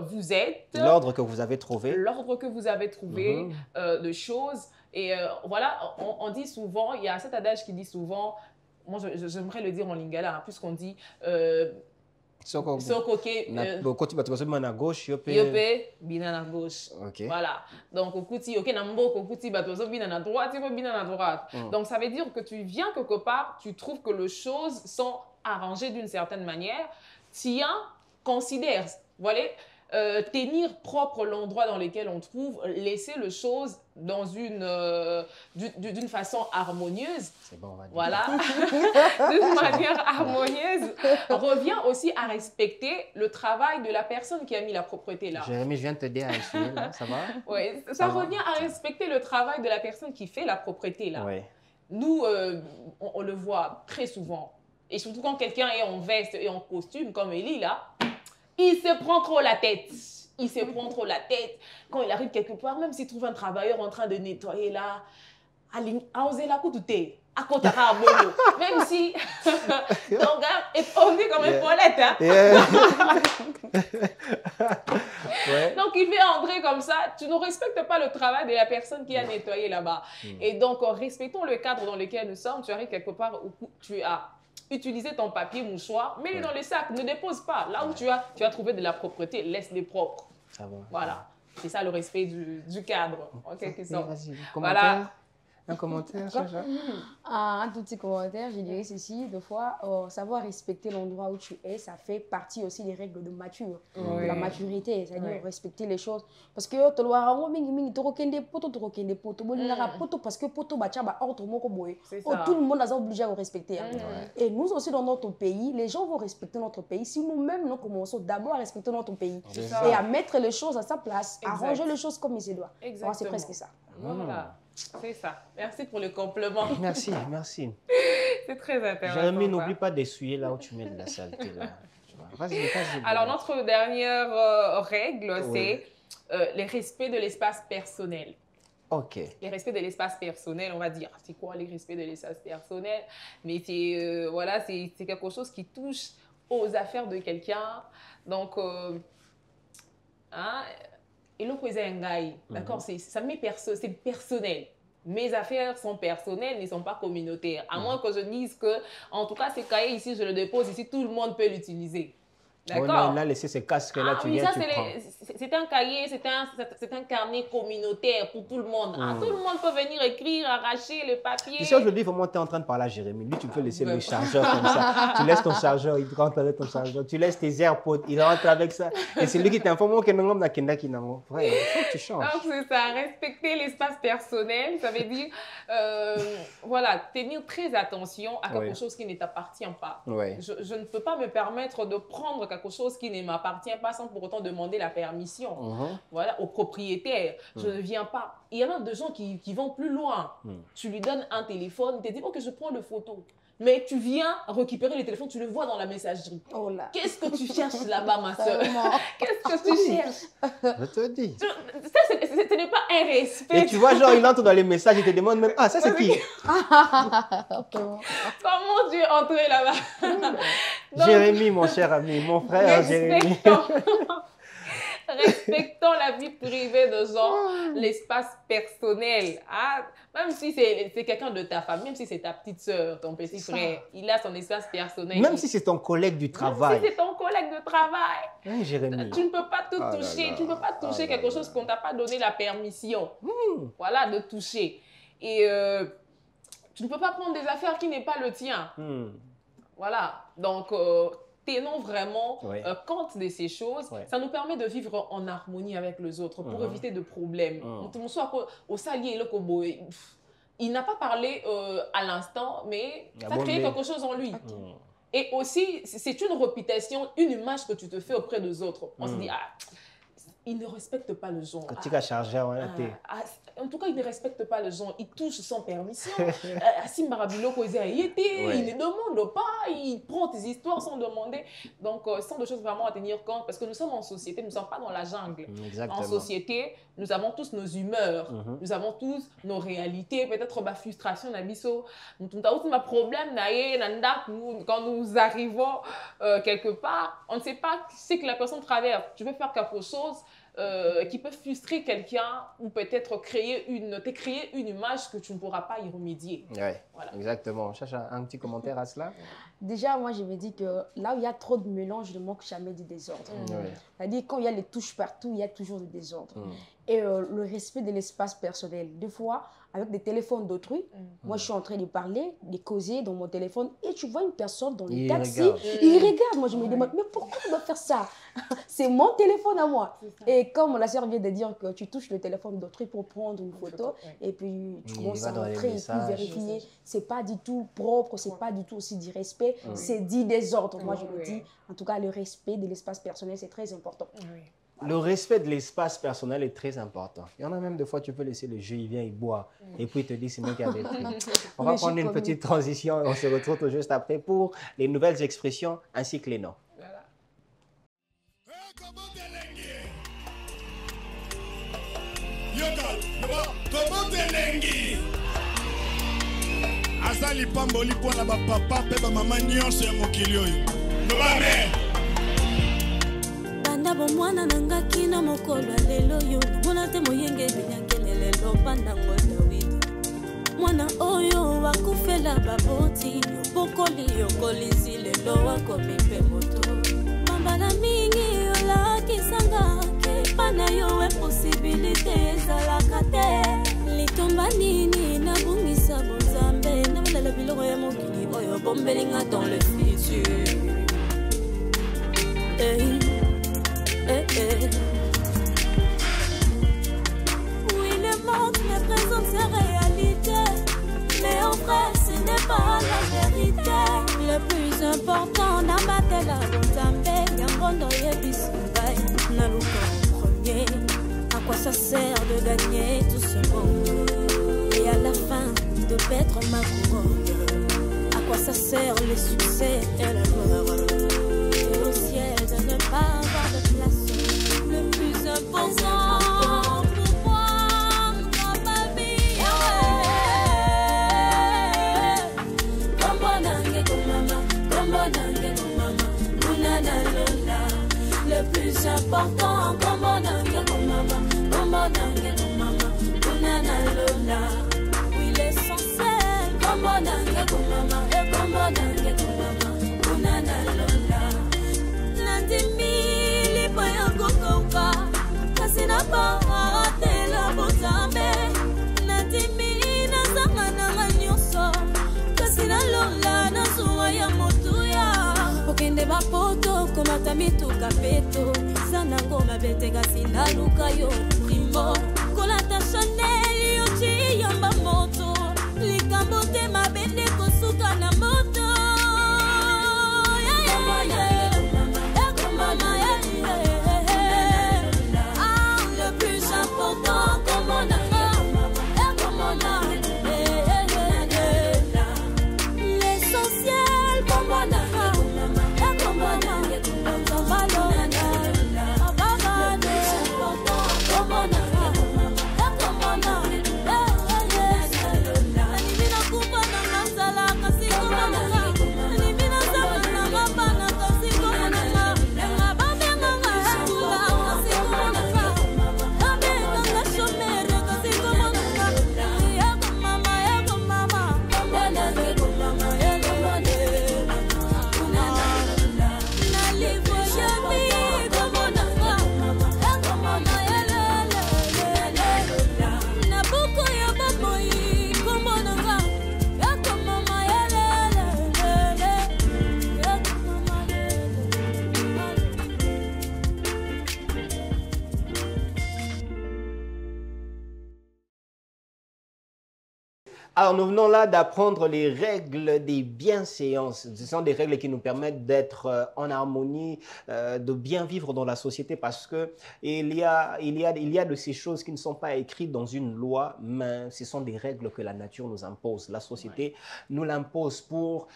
Speaker 4: vous êtes.
Speaker 1: L'ordre que vous avez trouvé.
Speaker 4: L'ordre que vous avez trouvé de choses. Et voilà, on dit souvent, il y a cet adage qui dit souvent, moi j'aimerais le dire en lingala, hein, puisqu'on dit... Sokoke,
Speaker 1: Koti bato baso bina na gauche,
Speaker 4: yope bina na gauche. Voilà. Donc okuti ok nambo okuti bato baso bina na droite, yope bina na droite. Donc ça veut dire que tu viens quelque part, tu trouves que les choses sont arrangées d'une certaine manière. Tiens, considère, voilà, tenir propre l'endroit dans lequel on trouve, laisser les choses dans d'une façon harmonieuse.
Speaker 1: C'est bon, on va dire.
Speaker 4: Voilà. D'une manière harmonieuse, revient aussi à respecter le travail de la personne qui a mis la propreté là.
Speaker 1: Jérémy, je viens de te dire à essuyer là, ça va?
Speaker 4: Oui, ça revient à respecter le travail de la personne qui fait la propreté là.
Speaker 1: Ouais.
Speaker 4: Nous, on le voit très souvent. Et surtout quand quelqu'un est en veste et en costume, comme Elie là, il se prend trop la tête. Il se prend trop la tête. Quand il arrive quelque part, même s'il trouve un travailleur en train de nettoyer là, à oser la couture, à côté de même si ton gars est pendu comme une poilette. Hein? Donc il fait entrer comme ça. Tu ne respectes pas le travail de la personne qui a nettoyé là-bas. Et donc, respectons le cadre dans lequel nous sommes. Tu arrives quelque part où tu as utilisé ton papier mouchoir, mets-le dans le sac, ne dépose pas. Là où tu as trouvé de la propreté, laisse-les propres. Voilà. C'est ça le respect du cadre, en quelque sorte.
Speaker 1: Voilà. Un commentaire, Chacha?
Speaker 6: Un tout petit commentaire, je dirais ceci. Des fois, savoir respecter l'endroit où tu es, ça fait partie aussi des règles de de la maturité, c'est-à-dire respecter les choses. Parce que tout le monde est obligé à respecter. Et nous aussi, dans notre pays, les gens vont respecter notre pays si nous-mêmes, nous commençons d'abord à respecter notre pays et à mettre les choses à sa place, à ranger les choses comme il se doit. C'est presque ça.
Speaker 4: Voilà. C'est ça. Merci pour le compliment.
Speaker 1: Merci, merci.
Speaker 4: C'est très intéressant.
Speaker 1: Jérémy, n'oublie pas d'essuyer là où tu mets de la saleté. Vas-y.
Speaker 4: Alors, notre dernière règle, c'est le respect de l'espace personnel. Les respects de l'espace personnel, on va dire. C'est quoi les respects de l'espace personnel? Mais c'est voilà, c'est quelque chose qui touche aux affaires de quelqu'un. Donc, et l'opposé un gars, d'accord, c'est personnel. Mes affaires sont personnelles, ne sont pas communautaires. À moins que je dise que, en tout cas, ces cahiers ici, je le dépose ici, tout le monde peut l'utiliser. D'accord.
Speaker 1: On a laissé ces casques là, tu viens, tu prends.
Speaker 4: C'est un cahier, c'est un carnet communautaire pour tout le monde. Tout le monde peut venir écrire, arracher le papier.
Speaker 1: Tu sais, aujourd'hui, vraiment, tu es en train de parler à Jérémy. Lui, tu peux laisser le chargeur comme ça. Tu laisses ton chargeur, il rentre avec ton chargeur. Tu laisses tes AirPods, il rentre avec ça. Et c'est lui qui t'informe que non, il faut que tu changes.
Speaker 4: Donc, c'est ça, respecter l'espace personnel, ça veut dire, voilà, tenir très attention à quelque chose qui ne t'appartient pas. Je ne peux pas me permettre de prendre quelque chose qui ne m'appartient pas sans pour autant demander la permission voilà, au propriétaire. Je ne viens pas. Il y en a des gens qui vont plus loin. Tu lui donnes un téléphone, il te dit « Ok, je prends le photo ». mais tu viens récupérer le téléphone, tu le vois dans la messagerie.
Speaker 6: Oh là.
Speaker 4: Qu'est-ce que tu cherches là-bas, ma soeur?
Speaker 6: Vraiment.
Speaker 4: Qu'est-ce que tu cherches?
Speaker 1: Je te dis.
Speaker 4: Ça, ce n'est pas un respect.
Speaker 1: Et tu vois, genre, il entre dans les messages, il te demande même, ah, ça c'est qui?
Speaker 6: Vraiment.
Speaker 4: Comment tu es entré là-bas? Donc,
Speaker 1: Jérémy, mon cher ami, mon frère Jérémy.
Speaker 4: Respectons la vie privée de gens, l'espace personnel. Ah, même si c'est quelqu'un de ta famille, même si c'est ta petite soeur, ton petit frère, il a son espace personnel.
Speaker 1: Même si c'est ton collègue du travail.
Speaker 4: Même si c'est ton collègue de travail.
Speaker 1: Hein, Jérémy.
Speaker 4: Tu ne peux pas tout toucher. Tu ne peux pas toucher quelque chose qu'on ne t'a pas donné la permission. Voilà, de toucher. Et tu ne peux pas prendre des affaires qui n'est pas le tien. Voilà. Donc, tenons vraiment compte de ces choses. Ça nous permet de vivre en harmonie avec les autres pour éviter de problèmes. Il n'a pas parlé à l'instant, mais ça a créé quelque chose en lui. Et aussi, c'est une réputation, une image que tu te fais auprès des autres. On se dit, ah, il ne respecte pas le genre. En tout cas, il ne respecte pas le genre. Il touche sans permission. Il ne demande pas. Il prend tes histoires sans demander. Donc, ce sont des choses vraiment à tenir compte parce que nous sommes en société. Nous ne sommes pas dans la jungle.
Speaker 1: Exactement.
Speaker 4: En société, nous avons tous nos humeurs. Nous avons tous nos réalités. Peut-être ma frustration, nous avons un problème. Quand nous arrivons quelque part, on ne sait pas ce que la personne traverse. Tu veux faire quelque chose qui peut frustrer quelqu'un ou peut-être créer une image que tu ne pourras pas y remédier.
Speaker 1: Oui, voilà. Exactement. Chacha, un petit commentaire à cela?
Speaker 6: Déjà, moi, je me dis que là où il y a trop de mélange, ne manque jamais du désordre. C'est-à-dire, quand il y a les touches partout, il y a toujours du désordre. Et le respect de l'espace personnel. Des fois, avec des téléphones d'autrui, moi, je suis en train de parler, de causer dans mon téléphone, et tu vois une personne dans le taxi, il regarde. Moi, je me demande, mais pourquoi on doit faire ça? C'est mon téléphone à moi. Et comme la sœur vient de dire que tu touches le téléphone d'autrui pour prendre une photo, et puis tu commences à rentrer et puis vérifier, c'est pas du tout propre, c'est pas du tout aussi du respect, c'est dit désordre. Moi, je me dis, en tout cas, le respect de l'espace personnel, c'est très important.
Speaker 1: Le respect de l'espace personnel est très important. Il y en a même des fois, tu peux laisser le jeu, il vient, il boit, et puis il te dit, c'est moi qui avais pris. On va prendre une petite transition et on se retrouve tout juste après pour les nouvelles expressions ainsi que les noms.
Speaker 7: Azali pamboli pona ba papa pe ba mama nyonso ya mokili oyo.
Speaker 8: Banda bo mwana nanga kina mokolo lelo yo mona te moyenge binyangele lelo banda ngolawidi. Mwana oyo wakufela baboti pokoli yokolisi lelo wakomi pe moto. Mambala mingi yola kisanga ke pana yo e possibilité ezalaka te. Litomba nini na bungisa bonzambe na malala biloko ya mokili oyo bombelinga dans le futur. Oui, le monde me présente ses réalités, mais en vrai ce n'est pas la vérité. Le plus important n'a pas été la bonzambe yangondo yebisungai na luka premier. À quoi ça sert de gagner tout ce monde et à la fin de perdre ma couronne? À quoi ça sert le succès et la gloire? Et au ciel de ne pas avoir de place. Le plus important pour moi dans ma vie, le plus important, oui, l'essentiel, Nandimi lipoya kokouka kasina pa atela bozambe. Nandimi nazanga nanga nyonso kasina lola na zuwa ya motuya. Okende bapoto komata mituka peto sana ngoma bete kasina luka yo primo. Kolata Chanel yo chiyamba moto likambo te mabende kosuka na moto.
Speaker 1: Alors, nous venons là d'apprendre les règles des bienséances. Ce sont des règles qui nous permettent d'être en harmonie, de bien vivre dans la société parce que il y a de ces choses qui ne sont pas écrites dans une loi, mais ce sont des règles que la nature nous impose. La société nous l'impose pour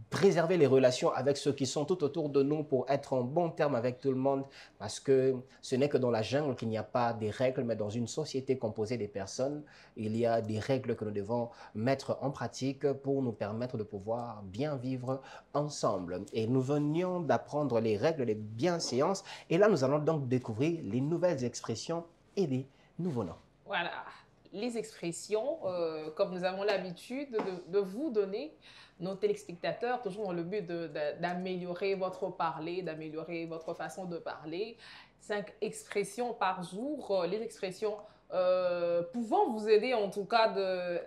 Speaker 1: préserver les relations avec ceux qui sont tout autour de nous, pour être en bon terme avec tout le monde, parce que ce n'est que dans la jungle qu'il n'y a pas des règles, mais dans une société composée des personnes, il y a des règles que nous devons mettre en pratique pour nous permettre de pouvoir bien vivre ensemble. Et nous venions d'apprendre les règles des bienséances et là nous allons donc découvrir les nouvelles expressions et les nouveaux noms.
Speaker 4: Voilà, les expressions, comme nous avons l'habitude de vous donner, nos téléspectateurs, toujours dans le but d'améliorer votre parler, d'améliorer votre façon de parler. 5 expressions par jour, les expressions pouvant vous aider en tout cas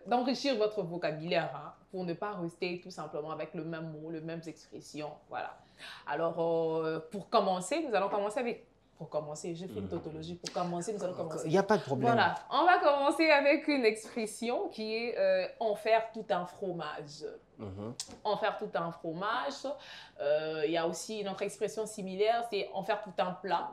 Speaker 4: d'enrichir votre vocabulaire, hein, pour ne pas rester tout simplement avec le même mot, les mêmes expressions. Voilà. Alors, pour commencer, nous allons commencer avec... Pour commencer, j'ai fait une tautologie. Pour commencer, nous allons commencer.
Speaker 1: Il n'y a pas de problème.
Speaker 4: Voilà. On va commencer avec une expression qui est en faire tout un fromage. En faire tout un fromage. Il y a aussi une autre expression similaire, c'est en faire tout un plat.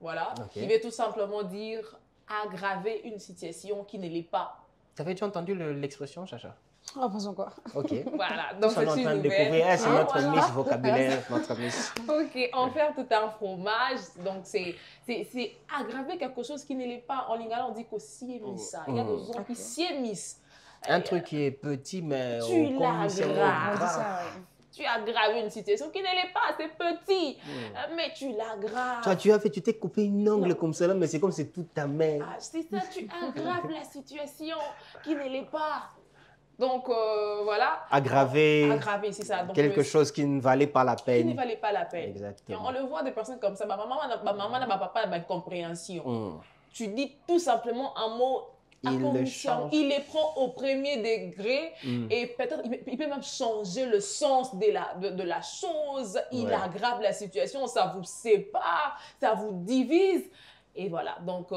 Speaker 4: Voilà. Okay. Il veut tout simplement dire aggraver une situation qui ne l'est pas.
Speaker 1: T'avais-tu entendu l'expression, Chacha?
Speaker 6: Ah, pas encore.
Speaker 1: Ok.
Speaker 4: Voilà, donc c'est une nouvelle.
Speaker 1: Découvrir, c'est notre Miss vocabulaire, notre Miss.
Speaker 4: Ok, en faire tout un fromage, donc c'est aggraver quelque chose qui ne l'est pas. En lingala, on dit qu'aussi ça. Il y a des gens qui s'y émissent.
Speaker 1: Un truc qui est petit, mais
Speaker 4: tu l'aggraves. Tu aggraves une situation qui ne l'est pas, c'est petit, mais tu l'aggraves.
Speaker 1: Toi, tu t'es coupé une ongle comme ça, mais c'est comme c'est toute ta main.
Speaker 4: Ah, c'est ça, tu aggraves la situation qui ne l'est pas. Donc, voilà.
Speaker 1: Aggraver,
Speaker 4: c'est ça. Donc,
Speaker 1: quelque chose qui ne valait pas la peine.
Speaker 4: Qui ne valait pas la peine.
Speaker 1: Exactement.
Speaker 4: Et on le voit des personnes comme ça. Ma maman, ma papa, ma compréhension. Tu dis tout simplement un mot. Il les prend au premier degré et peut-être il peut même changer le sens de la chose. Il aggrave la situation, ça vous sépare, ça vous divise. Et voilà, donc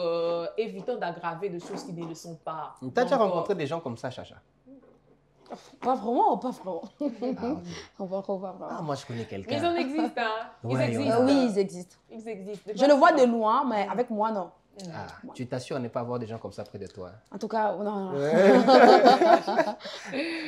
Speaker 4: évitons d'aggraver des choses qui ne le sont pas.
Speaker 1: Tu as déjà rencontré des gens comme ça, Chacha?
Speaker 6: Pas vraiment, pas vraiment.
Speaker 1: Ah, moi, je connais quelqu'un.
Speaker 4: Mais ils en existent, hein?
Speaker 6: Ils existent. Oui, ils existent.
Speaker 4: Ils existent.
Speaker 6: Je le vois de loin, mais avec moi, non.
Speaker 1: Ah, tu t'assures de ne pas avoir des gens comme ça près de toi?
Speaker 6: En tout cas, non.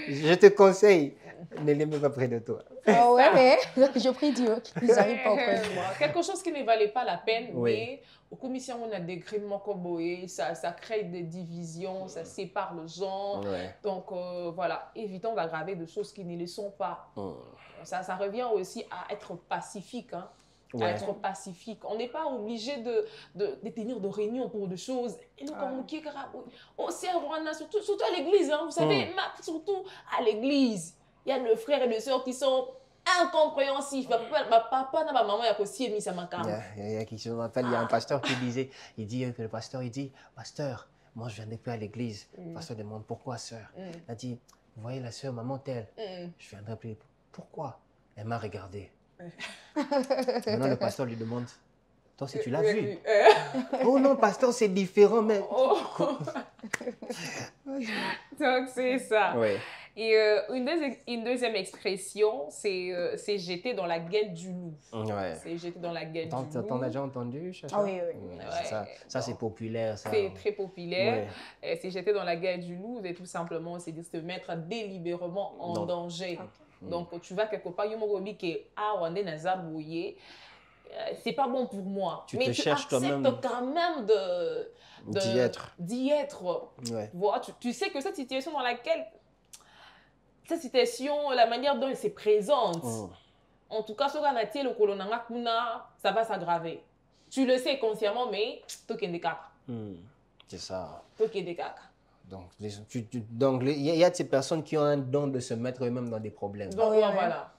Speaker 1: Je te conseille, ne les mets pas près de toi.
Speaker 6: Ah ouais, mais je prie Dieu qu'ils n'arrivent pas auprès de moi.
Speaker 4: Quelque chose qui ne valait pas la peine, mais au commission, on a des gréements comboés, ça crée des divisions, ça sépare les gens. Donc voilà, évitons d'aggraver des choses qui ne le sont pas. Ça revient aussi à être pacifique, hein. À être pacifique. On n'est pas obligé de tenir de réunions pour des choses. Et nous, comme surtout à l'église, hein, vous savez, surtout à l'église, il y a nos frères et nos sœurs qui sont incompréhensifs. Ma papa, ma maman, il y a aussi mis ça ma carte.
Speaker 1: Il y a un pasteur qui disait, le pasteur, pasteur, moi je viendrai plus à l'église. Le pasteur demande pourquoi, sœur? Il a dit, vous voyez la sœur, maman telle, je viendrai plus. Pourquoi? Elle m'a regardé. Maintenant, le pasteur lui demande, toi aussi tu l'as vu? Oh non, pasteur, c'est différent, mais...
Speaker 4: Donc, c'est ça.
Speaker 1: Ouais.
Speaker 4: Et une deuxième expression, c'est jeter dans la gueule du loup. C'est jeter dans la gueule du loup.
Speaker 1: T'en as déjà entendu, Chacha?
Speaker 6: Ah oui, oui.
Speaker 1: Ça c'est populaire.
Speaker 4: C'est très populaire. C'est jeter dans la gueule du loup, et tout simplement, c'est de se mettre délibérément en danger. Donc, tu vas quelque part, c'est pas bon pour moi.
Speaker 1: Mais tu acceptes
Speaker 4: quand même d'y être. Voilà, tu sais que cette situation dans laquelle, cette situation, la manière dont elle se présente, en tout cas, ça va s'aggraver. Tu le sais consciemment, mais
Speaker 1: c'est ça.
Speaker 4: Donc,
Speaker 1: il y a de ces personnes qui ont un don de se mettre eux-mêmes dans des problèmes.
Speaker 4: Donc, voilà.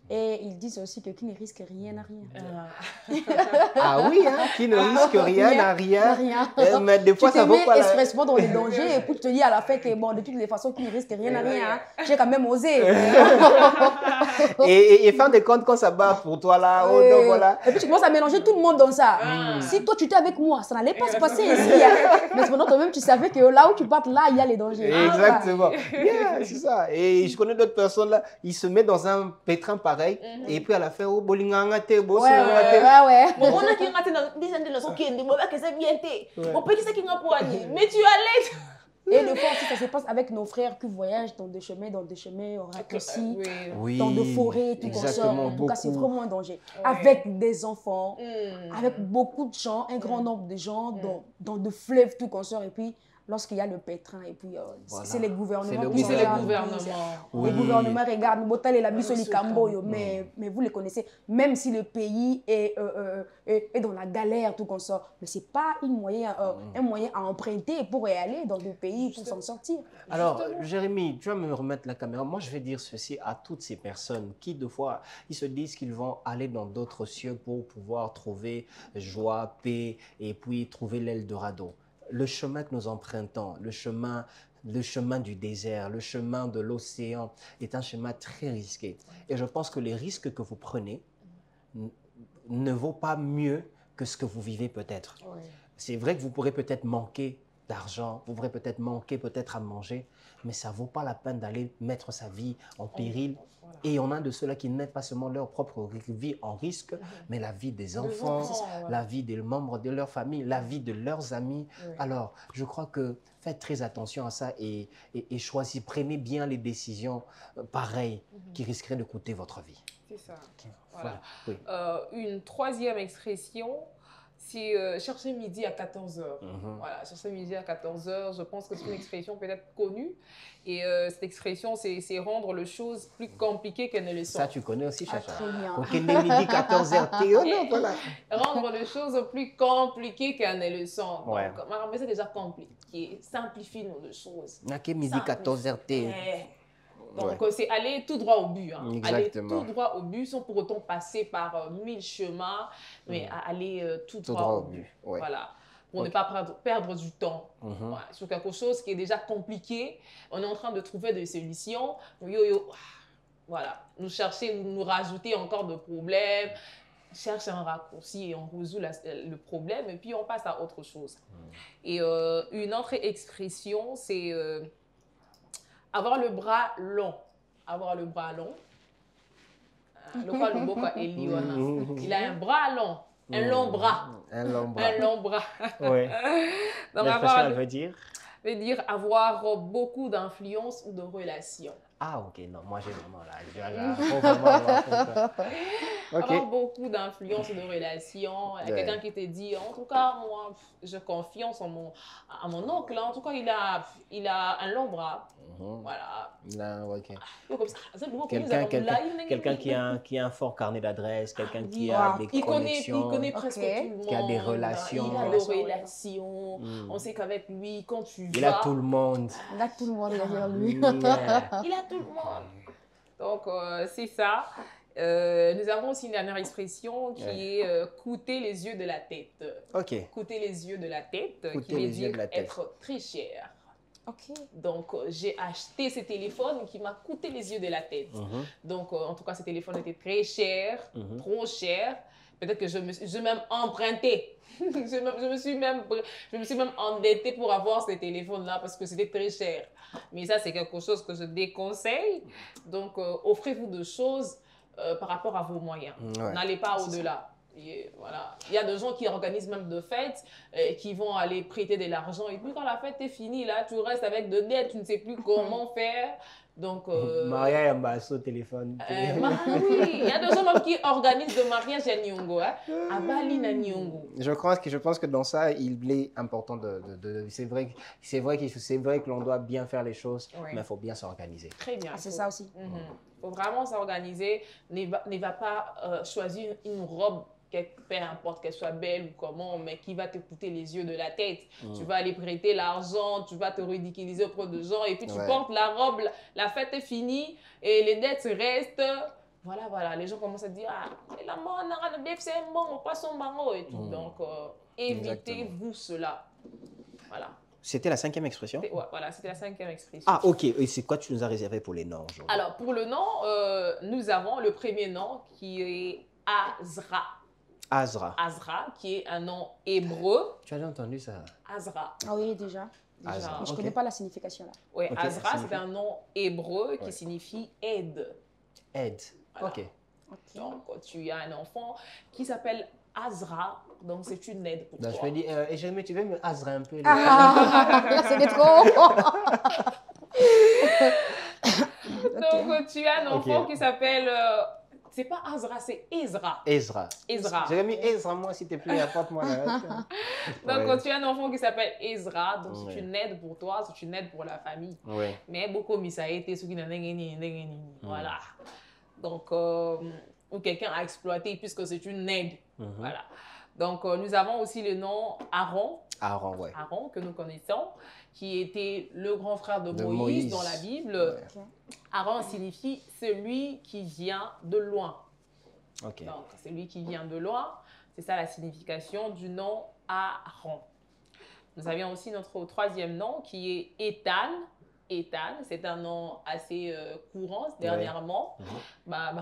Speaker 6: Et ils disent aussi que qui ne risque rien n'a rien.
Speaker 1: Ah oui, hein, qui ne risque rien n'a rien. Mais des fois, ça vaut pas
Speaker 6: expressement dans les dangers et puis tu te dis à la fin que bon, de toutes les façons, qui ne risque rien n'a rien. Hein. J'ai quand même osé.
Speaker 1: et fin de compte, quand ça bat pour toi là, oh non, voilà.
Speaker 6: Et puis tu commences à mélanger tout le monde dans ça. Si toi tu étais avec moi, ça n'allait pas se passer ici. Hein. Mais cependant, toi-même, tu savais que là où tu partes, là, il y a les dangers.
Speaker 1: Exactement. Yeah, c'est ça. Et je connais d'autres personnes là, ils se mettent dans un pétrin pareil. Et puis à la fin, oh, bolinganga te,
Speaker 6: ouais. Mais tu allais. Et des fois aussi, ça se passe avec nos frères qui voyagent dans des chemins raccourcis, dans des forêts, tout comme ça. En tout cas, c'est vraiment un danger. Avec des enfants, avec beaucoup de gens, un grand nombre de gens, dans des fleuves, tout comme ça. Et puis, lorsqu'il y a le pétrin, et puis c'est les gouvernements.
Speaker 4: Oui, c'est les gouvernements.
Speaker 6: Les gouvernements regardent, mais vous les connaissez, même si le pays est dans la galère, tout comme ça. Mais ce n'est pas un moyen à emprunter pour y aller dans le pays, pour s'en sortir.
Speaker 1: Alors, Jérémy, tu vas me remettre la caméra. Moi, je vais dire ceci à toutes ces personnes qui, de fois, ils se disent qu'ils vont aller dans d'autres cieux pour pouvoir trouver joie, paix, et puis trouver l'Eldorado. Le chemin que nous empruntons, le chemin du désert, le chemin de l'océan est un chemin très risqué. Et je pense que les risques que vous prenez ne vaut pas mieux que ce que vous vivez peut-être. Oui. C'est vrai que vous pourrez peut-être manquer d'argent, vous pourrez peut-être manquer à manger, mais ça ne vaut pas la peine d'aller mettre sa vie en péril. Voilà. Et on a de ceux-là qui ne mettent pas seulement leur propre vie en risque, mais la vie des enfants, la vie des membres de leur famille, la vie de leurs amis. Oui. Alors, je crois que faites très attention à ça et choisissez, prenez bien les décisions pareilles qui risqueraient de coûter votre vie.
Speaker 4: C'est ça. Voilà. Oui. Une troisième expression, c'est chercher midi à 14h. Voilà, chercher midi à 14h, je pense que c'est une expression peut-être connue. Et cette expression, c'est rendre les choses plus compliquées qu'elles ne le sont.
Speaker 1: Ça, tu connais aussi, Chacha.
Speaker 6: Très bien.
Speaker 1: Ok, midi 14h, voilà.
Speaker 4: Rendre les choses plus compliquées qu'elles ne le sont.
Speaker 1: Ouais.
Speaker 4: Donc, mais c'est déjà compliqué. Simplifie-nous les choses.
Speaker 1: Ok, midi 14h.
Speaker 4: Donc, c'est aller tout droit au but. Hein.
Speaker 1: Exactement.
Speaker 4: Aller tout droit au but sans pour autant passer par 1000 chemins, mais aller tout droit au but. Ouais. Voilà. Pour ne pas perdre du temps voilà, sur quelque chose qui est déjà compliqué. On est en train de trouver des solutions. Voilà. Nous chercher, nous rajouter encore de problèmes. Cherche un raccourci et on résout le problème et puis on passe à autre chose. Et une autre expression, c'est avoir le bras long. Avoir le bras long. Il a un bras long. Un long bras.
Speaker 1: Un long bras.
Speaker 4: Un long bras.
Speaker 1: Oui. L'expression, elle veut dire?
Speaker 4: Veut dire avoir beaucoup d'influence ou de relations.
Speaker 1: Ah, ok, non, moi j'ai vraiment là.
Speaker 4: Avoir beaucoup d'influence ou de relations. Il y a quelqu'un qui te dit, en tout cas, moi, je confiance à mon oncle. En tout cas, il a un long bras. Voilà.
Speaker 1: Là, ok. Quelqu'un qui a un fort carnet d'adresses, quelqu'un qui a des connexions.
Speaker 4: Il connaît presque tout le monde.
Speaker 1: Qui a des relations.
Speaker 4: Il a des relations. On sait qu'avec lui, quand tu vas...
Speaker 1: Il a tout le monde.
Speaker 6: Il a tout le monde derrière lui.
Speaker 4: Il a tout le monde. Donc, c'est ça. Nous avons aussi une dernière expression qui est coûter les yeux de la tête.
Speaker 1: Ok.
Speaker 4: Coûter les yeux de la tête, qui veut dire être très cher.
Speaker 6: Okay.
Speaker 4: Donc, j'ai acheté ce téléphone qui m'a coûté les yeux de la tête. Donc, en tout cas, ce téléphone était très cher, trop cher. Peut-être que je me suis même emprunté. je me suis même endettée pour avoir ce téléphone-là parce que c'était très cher. Mais ça, c'est quelque chose que je déconseille. Donc, offrez-vous de choses par rapport à vos moyens. N'allez pas au-delà. Voilà. Il y a des gens qui organisent même de fêtes, qui vont aller prêter de l'argent. Et puis quand la fête est finie, là, tu restes avec de dettes, tu ne sais plus comment faire. Donc,
Speaker 1: Maria Yambasso téléphone.
Speaker 4: Oui, il y a des gens même qui organisent de mariage à Nyongo, à Bali na Nyongo.
Speaker 1: Je pense que dans ça, il est important c'est vrai que l'on doit bien faire les choses, mais il faut bien s'organiser.
Speaker 4: Très bien.
Speaker 6: C'est ça aussi.
Speaker 4: Il faut vraiment s'organiser. Ne va pas choisir une robe, peu importe qu'elle soit belle ou comment, mais qui va te coûter les yeux de la tête. Tu vas aller prêter l'argent, tu vas te ridiculiser auprès de gens et puis tu portes la robe, la fête est finie et les dettes restent. voilà, les gens commencent à dire, ah, la mort, c'est bon, on passe son bango et tout. Donc, évitez-vous cela. Voilà.
Speaker 1: C'était la 5e expression?
Speaker 4: Ouais, voilà, c'était la 5e expression.
Speaker 1: Ah, ok. Et c'est quoi tu nous as réservé pour les noms aujourd'hui?
Speaker 4: Alors, pour le nom, nous avons le premier nom qui est Azra.
Speaker 1: Azra.
Speaker 4: Azra, qui est un nom hébreu.
Speaker 1: Tu as déjà entendu ça?
Speaker 4: Azra.
Speaker 6: Ah oui, déjà.
Speaker 1: Azra.
Speaker 6: Mais je ne connais pas la signification là.
Speaker 4: Oui,
Speaker 1: Ok,
Speaker 4: Azra, c'est un nom hébreu qui signifie aide.
Speaker 1: Aide.
Speaker 4: Voilà.
Speaker 1: Ok.
Speaker 4: Donc, tu as un enfant qui s'appelle Azra, donc c'est une aide pour
Speaker 1: Donc,
Speaker 4: toi.
Speaker 1: je me dis, et Jérémy, tu veux me Azra un peu?
Speaker 6: C'était trop.
Speaker 4: Donc, tu as un enfant qui s'appelle... c'est pas Azra, c'est Ezra.
Speaker 1: Ezra.
Speaker 4: Ezra.
Speaker 1: Jérémy, Ezra, moi, s'il te plaît, apporte-moi là.
Speaker 4: Donc, tu as un enfant qui s'appelle Ezra, donc c'est une aide pour toi, c'est une aide pour la famille.
Speaker 1: Ouais.
Speaker 4: Mais beaucoup mis ça a été ce qui n'a voilà. Donc, ou quelqu'un a exploité puisque c'est une aide. Voilà. Donc, nous avons aussi le nom Aaron.
Speaker 1: Aaron, ouais.
Speaker 4: Aaron, que nous connaissons, qui était le grand frère de Moïse dans la Bible. Ouais. Aaron signifie celui qui vient de loin.
Speaker 1: Okay.
Speaker 4: Donc, celui qui vient de loin, c'est ça la signification du nom Aaron. Nous avions aussi notre troisième nom qui est Ethan. Ethan, c'est un nom assez courant dernièrement.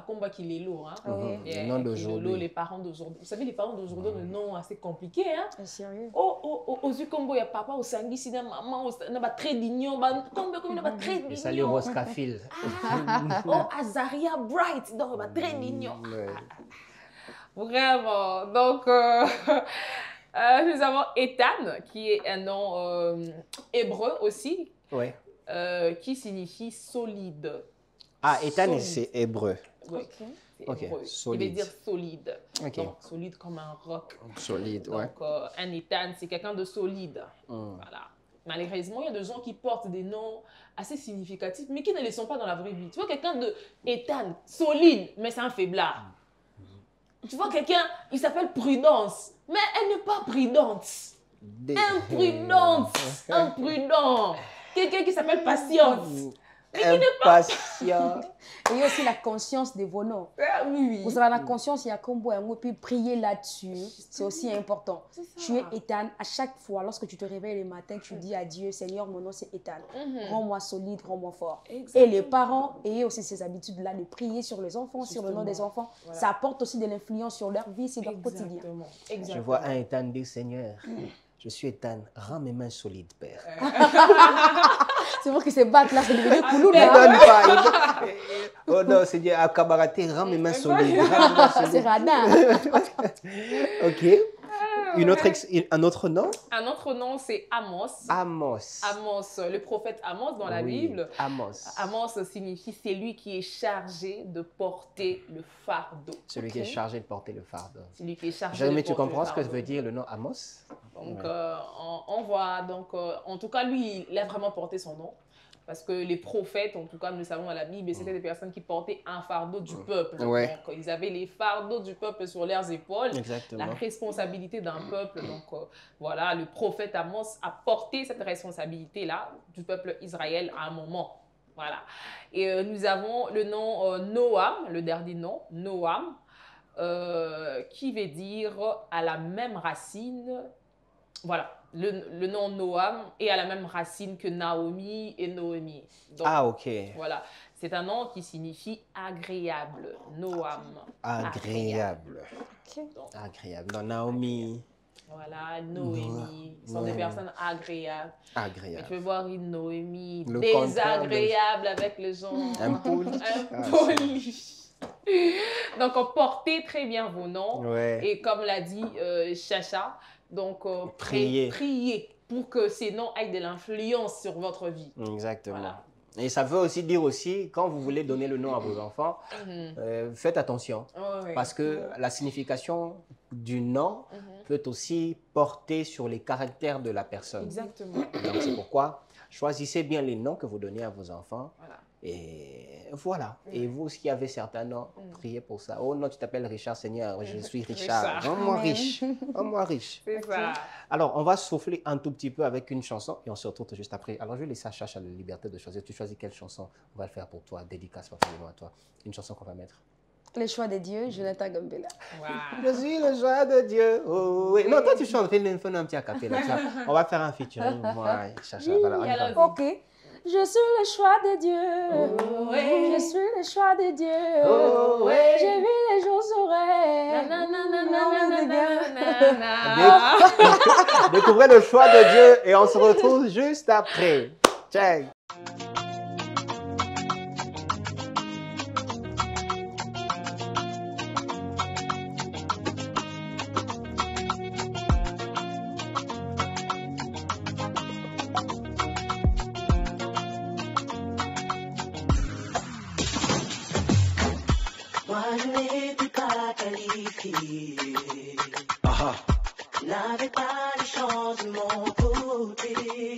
Speaker 4: Combat qu'il est lourd.
Speaker 1: Le nom d'aujourd'hui.
Speaker 4: Les parents d'aujourd'hui. Vous savez, les parents d'aujourd'hui ont un nom assez compliqué. Hein?
Speaker 6: Sérieux?
Speaker 4: Aux yeux comme il y a papa, au sangi, si maman, il y a très d'ignon, comme il y a très d'ignon.
Speaker 1: Ça lui rose Kafil.
Speaker 4: Oh, Azaria Bright, donc il y a très d'ignon. Vraiment. Donc, nous avons Ethan, qui est un nom hébreu aussi.
Speaker 1: Ouais.
Speaker 4: Qui signifie solide.
Speaker 1: Ah, Ethan, c'est hébreu.
Speaker 4: Oui,
Speaker 1: ok.
Speaker 4: Solide. Il veut dire solide.
Speaker 1: Okay.
Speaker 4: Donc, solide comme un roc.
Speaker 1: Solide, ouais.
Speaker 4: Donc, un Ethan, c'est quelqu'un de solide. Voilà. Malheureusement, il y a des gens qui portent des noms assez significatifs, mais qui ne les sont pas dans la vraie vie. Tu vois quelqu'un de Ethan, solide, mais c'est un faiblard. Tu vois quelqu'un, il s'appelle Prudence, mais elle n'est pas prudente. Imprudente, imprudent. Quelqu'un qui s'appelle Patience. Mais qui n'est pas
Speaker 6: patient. Et il y a aussi la conscience de vos noms.
Speaker 4: Ah, oui.
Speaker 6: Vous avez la conscience, il y a comme et puis prier là-dessus, c'est aussi important. Tu es Ethan, à chaque fois, lorsque tu te réveilles le matin, tu dis à Dieu, Seigneur, mon nom c'est Ethan. Rends-moi solide, rends-moi fort. Exactement. Et les parents ayez aussi ces habitudes-là de prier sur les enfants, sur le nom des enfants. Voilà. Ça apporte aussi de l'influence sur leur vie, sur leur quotidien.
Speaker 1: Je vois un Ethan dire, Seigneur, je suis Ethan, rends mes mains solides, Père.
Speaker 6: C'est vrai que c'est battre là, c'est devenu coulou
Speaker 1: là. Il donne pas. Oh non, c'est dire à Kabaraté, rends mes mains solides.
Speaker 6: C'est radin.
Speaker 1: Ok. Un autre nom?
Speaker 4: Un autre nom, c'est Amos.
Speaker 1: Amos.
Speaker 4: Amos, le prophète Amos dans la Bible.
Speaker 1: Amos.
Speaker 4: Amos signifie celui qui est chargé de porter le fardeau.
Speaker 1: Celui qui est chargé de porter le fardeau.
Speaker 4: Celui qui est chargé
Speaker 1: Jérémy,
Speaker 4: de porter le fardeau.
Speaker 1: Tu comprends ce que veut dire le nom Amos?
Speaker 4: Donc, on voit, donc, en tout cas, lui, il a vraiment porté son nom. Parce que les prophètes, en tout cas, nous savons à la Bible, c'était des personnes qui portaient un fardeau du peuple.
Speaker 1: Ouais.
Speaker 4: Donc, ils avaient les fardeaux du peuple sur leurs épaules.
Speaker 1: Exactement.
Speaker 4: La responsabilité d'un peuple. Donc, voilà, le prophète Amos a porté cette responsabilité-là du peuple Israël à un moment. Voilà. Et nous avons le nom Noam, le dernier nom, Noam, qui veut dire à la même racine. Voilà. Le nom Noam est à la même racine que Naomi et Noémie. Donc,
Speaker 1: ok.
Speaker 4: Voilà. C'est un nom qui signifie agréable. Noam.
Speaker 1: Agréable.
Speaker 4: Donc,
Speaker 1: agréable. Donc, Naomi.
Speaker 4: Voilà, Noémie. Ce sont des personnes agréables.
Speaker 1: Agréable.
Speaker 4: Et tu peux voir une Noémie désagréable avec les gens.
Speaker 1: Impoli.
Speaker 4: Donc, portez très bien vos noms.
Speaker 1: Ouais.
Speaker 4: Et comme l'a dit Chacha, donc, priez pour que ces noms aient de l'influence sur votre vie.
Speaker 1: Exactement.
Speaker 4: Voilà.
Speaker 1: Et ça veut aussi dire quand vous voulez donner le nom à vos enfants, faites attention. Parce que la signification du nom peut aussi porter sur les caractères de la personne.
Speaker 4: Exactement.
Speaker 1: Donc, c'est pourquoi choisissez bien les noms que vous donnez à vos enfants.
Speaker 4: Voilà.
Speaker 1: Et voilà. Et vous, qui avez certains noms, priez pour ça. Oh non, tu t'appelles Richard, Seigneur, je suis Richard. Rends-moi riche. Rends-moi riche.
Speaker 4: C'est ça.
Speaker 1: Alors, on va souffler un tout petit peu avec une chanson et on se retrouve juste après. Alors, je vais laisser à Chacha la liberté de choisir. Tu choisis quelle chanson? On va le faire pour toi, dédicace particulièrement à toi. Une chanson qu'on va mettre.
Speaker 6: Le choix de Dieu, Jonathan Gambela.
Speaker 4: Wow.
Speaker 1: Je suis le choix de Dieu. Oh, oui. Non, toi tu chantes, fais un petit acapella. On va faire un featuring. Moi, Chacha, voilà, on y va.
Speaker 6: Ok. Je suis le choix de Dieu.
Speaker 4: Oh, ouais.
Speaker 6: Je suis le choix de Dieu.
Speaker 1: Oh, ouais.
Speaker 6: J'ai vu les jours sourds.
Speaker 1: Découvrez le choix de Dieu et on se retrouve juste après. Check.
Speaker 3: Moi je n'étais pas qualifié, n'avais pas de chance de mon côté.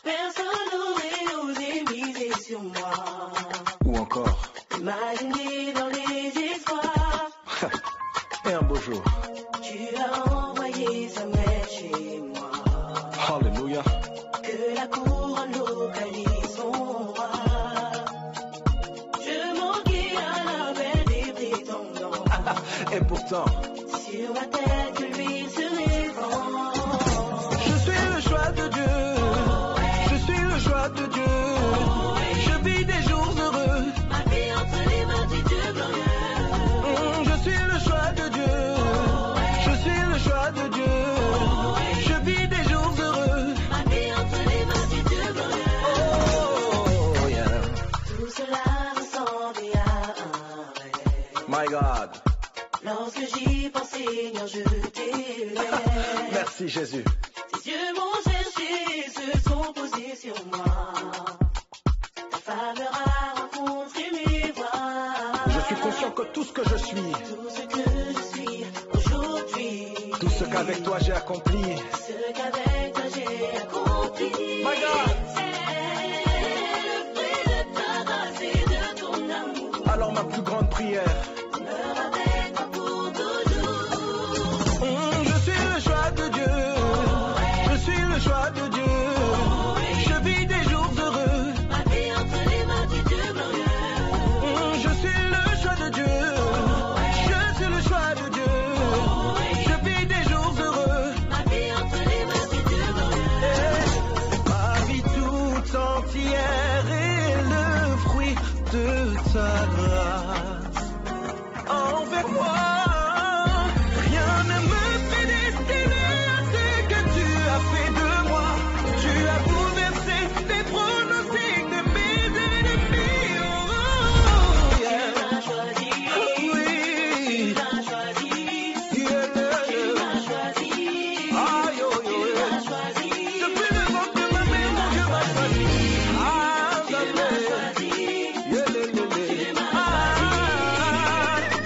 Speaker 3: Personne n'aurait osé miser sur moi.
Speaker 9: Ou encore,
Speaker 3: Imaginer dans les espoirs,
Speaker 9: et un beau jour.
Speaker 3: tu as envoyé sa mère chez moi.
Speaker 9: Alléluia.
Speaker 3: Que la couronne localise son roi. Je manquais à la belle des prétendants.
Speaker 9: Et pourtant,
Speaker 3: Sur ma tête, lui se répand.
Speaker 9: je suis le choix de Dieu. Je suis le choix de Dieu. Je vis des jours heureux.
Speaker 3: Ma vie entre les mains du Dieu glorieux.
Speaker 9: Je suis le choix de Dieu. Je suis le choix de Dieu. Je vis des jours heureux.
Speaker 3: Ma vie entre les mains du Dieu glorieux.
Speaker 9: Oh, yeah.
Speaker 3: Tout cela ressemblait à un rêve.
Speaker 9: My God.
Speaker 3: Lorsque j'y pense, Seigneur, je t'élève.
Speaker 9: Merci Jésus.
Speaker 3: Tes yeux m'ont cherché, se sont posés sur moi. Ta faveur a rencontré mes voies.
Speaker 9: Je suis conscient que tout ce que je suis,
Speaker 3: Tout ce que je suis aujourd'hui,
Speaker 9: tout ce qu'avec toi j'ai accompli,
Speaker 3: ce qu'avec toi j'ai accompli.
Speaker 9: My God.
Speaker 3: C'est le fruit de ta grâce et de ton amour.
Speaker 9: alors ma plus grande prière.
Speaker 3: Demeure avec moi pour toujours.
Speaker 9: Je suis le choix de Dieu. Je suis le choix de Dieu. Je vis des jours heureux.
Speaker 3: Ma vie entre les mains du Dieu glorieux.
Speaker 9: Je suis le choix de Dieu. Je suis le choix de Dieu. Je vis des jours heureux.
Speaker 3: Ma vie entre les mains du Dieu glorieux.
Speaker 9: Ma vie tout entière est le fruit de ta grâce. Envers moi, rien ne me fait destiner à ce que tu as fait de moi. Tu as bouleversé les pronostics de mes ennemis. Oh, yeah.
Speaker 3: Tu m'as choisi.
Speaker 9: Oui.
Speaker 3: Tu m'as choisi.
Speaker 9: Yeah.
Speaker 3: Tu m'as choisi.
Speaker 9: Aïe, oh,
Speaker 3: Tu
Speaker 9: yeah.
Speaker 3: m'as choisi.
Speaker 9: Depuis le ventre de ma mère, mon Dieu m'a choisi. Ah,
Speaker 3: Tu m'as choisi.
Speaker 9: yeah,
Speaker 3: Tu m'as choisi.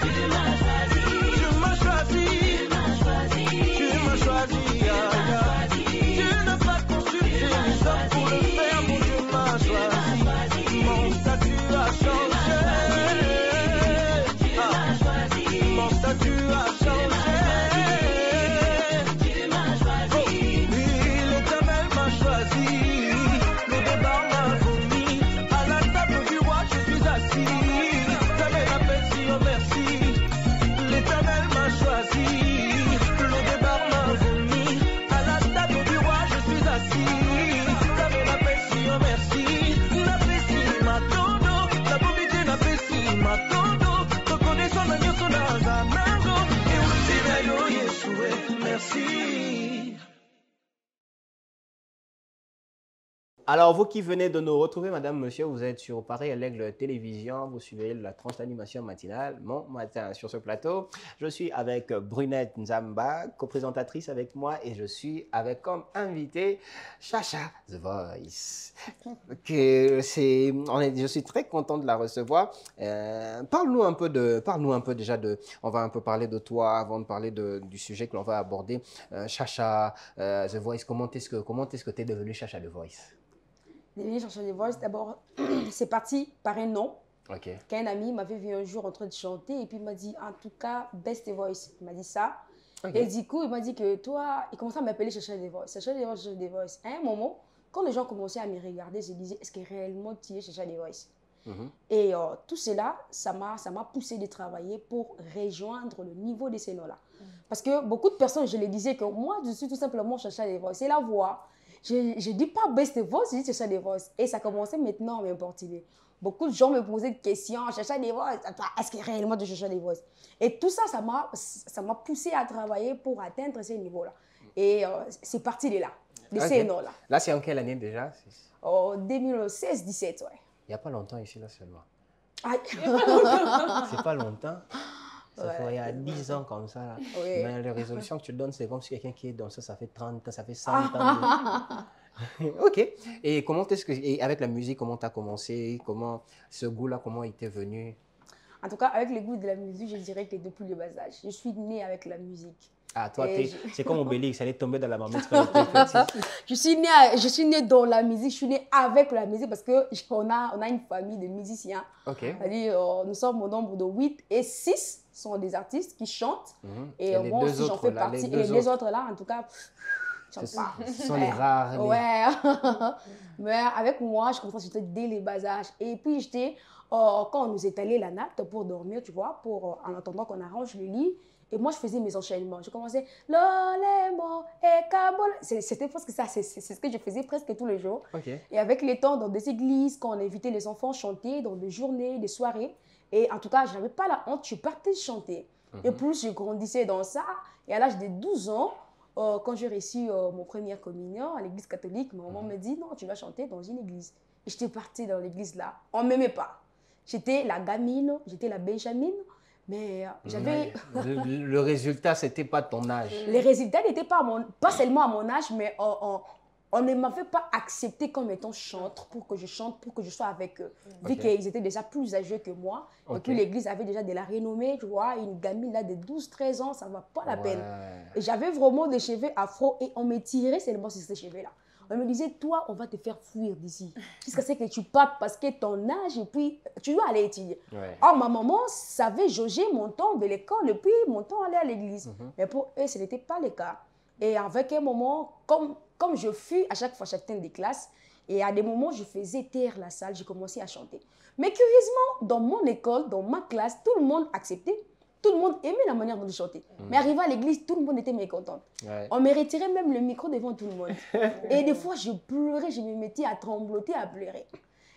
Speaker 9: tu m'as choisi.
Speaker 3: Tu m'as choisi.
Speaker 9: Tu m'as choisi. Tu n'as pas consulté les hommes pour le faire, mon Dieu m'a choisi. Mon statut a changé. Mon statut a changé. L'Éternel m'a choisi. Le départ m'a vomi. À la table du roi, je suis assis. J'avais la paix, si oh merci. L'Éternel m'a choisi. Le départ m'a vomi. À la table du roi, je suis assis. J'avais la paix, si oh merci. La paix, si ma tono. La pauvreté, la paix, si ma tono. Reconnaissant la mieux qu'on a un mango. Et où c'est d'ailleurs, Yeshua, merci.
Speaker 1: Alors, vous qui venez de nous retrouver, madame, monsieur, vous êtes sur Paris à l'Aigle Télévision, vous suivez la transanimation matinale, mon matin sur ce plateau. Je suis avec Brunette Nzamba, co-présentatrice avec moi, et je suis avec comme invité Chacha The Voice. Je suis très content de la recevoir. Parle-nous un peu déjà de, on va un peu parler de toi avant de parler du sujet que l'on va aborder. Chacha The Voice, comment est-ce que tu es devenu Chacha The Voice?
Speaker 6: Devenir chercher des voix, d'abord, c'est parti par un nom.
Speaker 1: Ok.
Speaker 6: Qu'un ami m'avait vu un jour en train de chanter et puis il m'a dit, en tout cas, Best Voice. Il m'a dit ça.
Speaker 1: Ok.
Speaker 6: Et du coup, il m'a dit que toi, il commençait à m'appeler chercher des voix. Chercher des voix, chercher des voix. À un moment, quand les gens commençaient à me regarder, je disais, est-ce que réellement tu es chercher des voix? Et tout cela, ça m'a poussé de travailler pour rejoindre le niveau de ces noms-là. Parce que beaucoup de personnes, je les disais que moi, je suis tout simplement Chacha des Voices. C'est la voix. Je ne dis pas Best Voice, je dis Chacha des Voices. Et ça commençait maintenant à m'importuner. Beaucoup de gens me posaient des questions, Chacha des Voices, est-ce que réellement de Chacha des Voices? Et tout ça, ça m'a poussé à travailler pour atteindre ces niveaux-là. Et c'est parti de là, de ces noms-là.
Speaker 1: Là, c'est en quelle année déjà?
Speaker 6: En 2016-17, ouais.
Speaker 1: Il n'y a pas longtemps ici, là, seulement.
Speaker 6: Aïe.
Speaker 1: C'est pas longtemps. Ça fait il y a 10 ans comme ça. Là.
Speaker 6: Oui.
Speaker 1: Mais les résolutions que tu donnes, c'est comme si quelqu'un qui est dans ça fait 30 ans, ça fait 100 ans. Ok. Et comment est-ce que, et avec la musique, comment tu as commencé? Comment ce goût-là, comment il t'est venu?
Speaker 6: En tout cas, avec le goût de la musique, je dirais que depuis le bas âge, je suis née avec la musique.
Speaker 1: Ah, toi, c'est comme Obélix, elle est tombée dans la marmite quand elle était petite.
Speaker 6: Je suis née dans la musique, je suis née avec la musique parce qu'on a une famille de musiciens.
Speaker 1: Ok.
Speaker 6: C'est-à-dire, nous sommes au nombre de 8 et 6 sont des artistes qui chantent. Et moi aussi, j'en fais partie. Et les autres là, en tout cas,
Speaker 1: ce sont les rares.
Speaker 6: Ouais. Mais avec moi, je commençais dès les bas âges. Et puis, quand on nous étalait la natte pour dormir, tu vois, en attendant qu'on arrange le lit. Et moi, je faisais mes enchaînements. Je commençais Lolemo et Kabul. C'était presque ça. C'est ce que je faisais presque tous les jours.
Speaker 1: Okay.
Speaker 6: Et avec les temps dans des églises, quand on invitait les enfants à chanter, dans des journées, des soirées. Et en tout cas, je n'avais pas la honte. Je partais chanter. Et plus je grandissais dans ça. Et à l'âge de 12 ans, quand j'ai reçu mon première communion à l'église catholique, ma maman me dit non, tu vas chanter dans une église. Et j'étais partie dans l'église là. On ne m'aimait pas. J'étais la gamine, j'étais la Benjamine. Mais j'avais...
Speaker 1: Le résultat, ce n'était pas ton âge.
Speaker 6: Les résultats n'étaient pas seulement à mon âge, mais on ne m'avait pas accepté comme étant chanteur pour que je chante, pour que je sois avec eux. Vu qu'ils étaient déjà plus âgés que moi. Et puis l'église avait déjà de la renommée, tu vois. Une gamine là de 12-13 ans, ça ne va pas la peine. Et j'avais vraiment des cheveux afro et on me tirait seulement sur ces cheveux-là. On me disait, toi, on va te faire fuir d'ici. Jusqu'à ce que tu partes parce que ton âge, et puis tu dois aller étudier. Or, ma maman savait jauger mon temps de l'école et puis mon temps aller à l'église. Mais pour eux, ce n'était pas le cas. Et avec un moment, comme je fus à chaque fois chacun des classes, et à des moments, je faisais taire la salle, j'ai commencé à chanter. Mais curieusement, dans mon école, dans ma classe, tout le monde acceptait. Tout le monde aimait la manière dont je chantais. Mais arrivé à l'église, tout le monde était mécontent. On me retirait même le micro devant tout le monde. Et des fois, je pleurais, je me mettais à trembloter, à pleurer.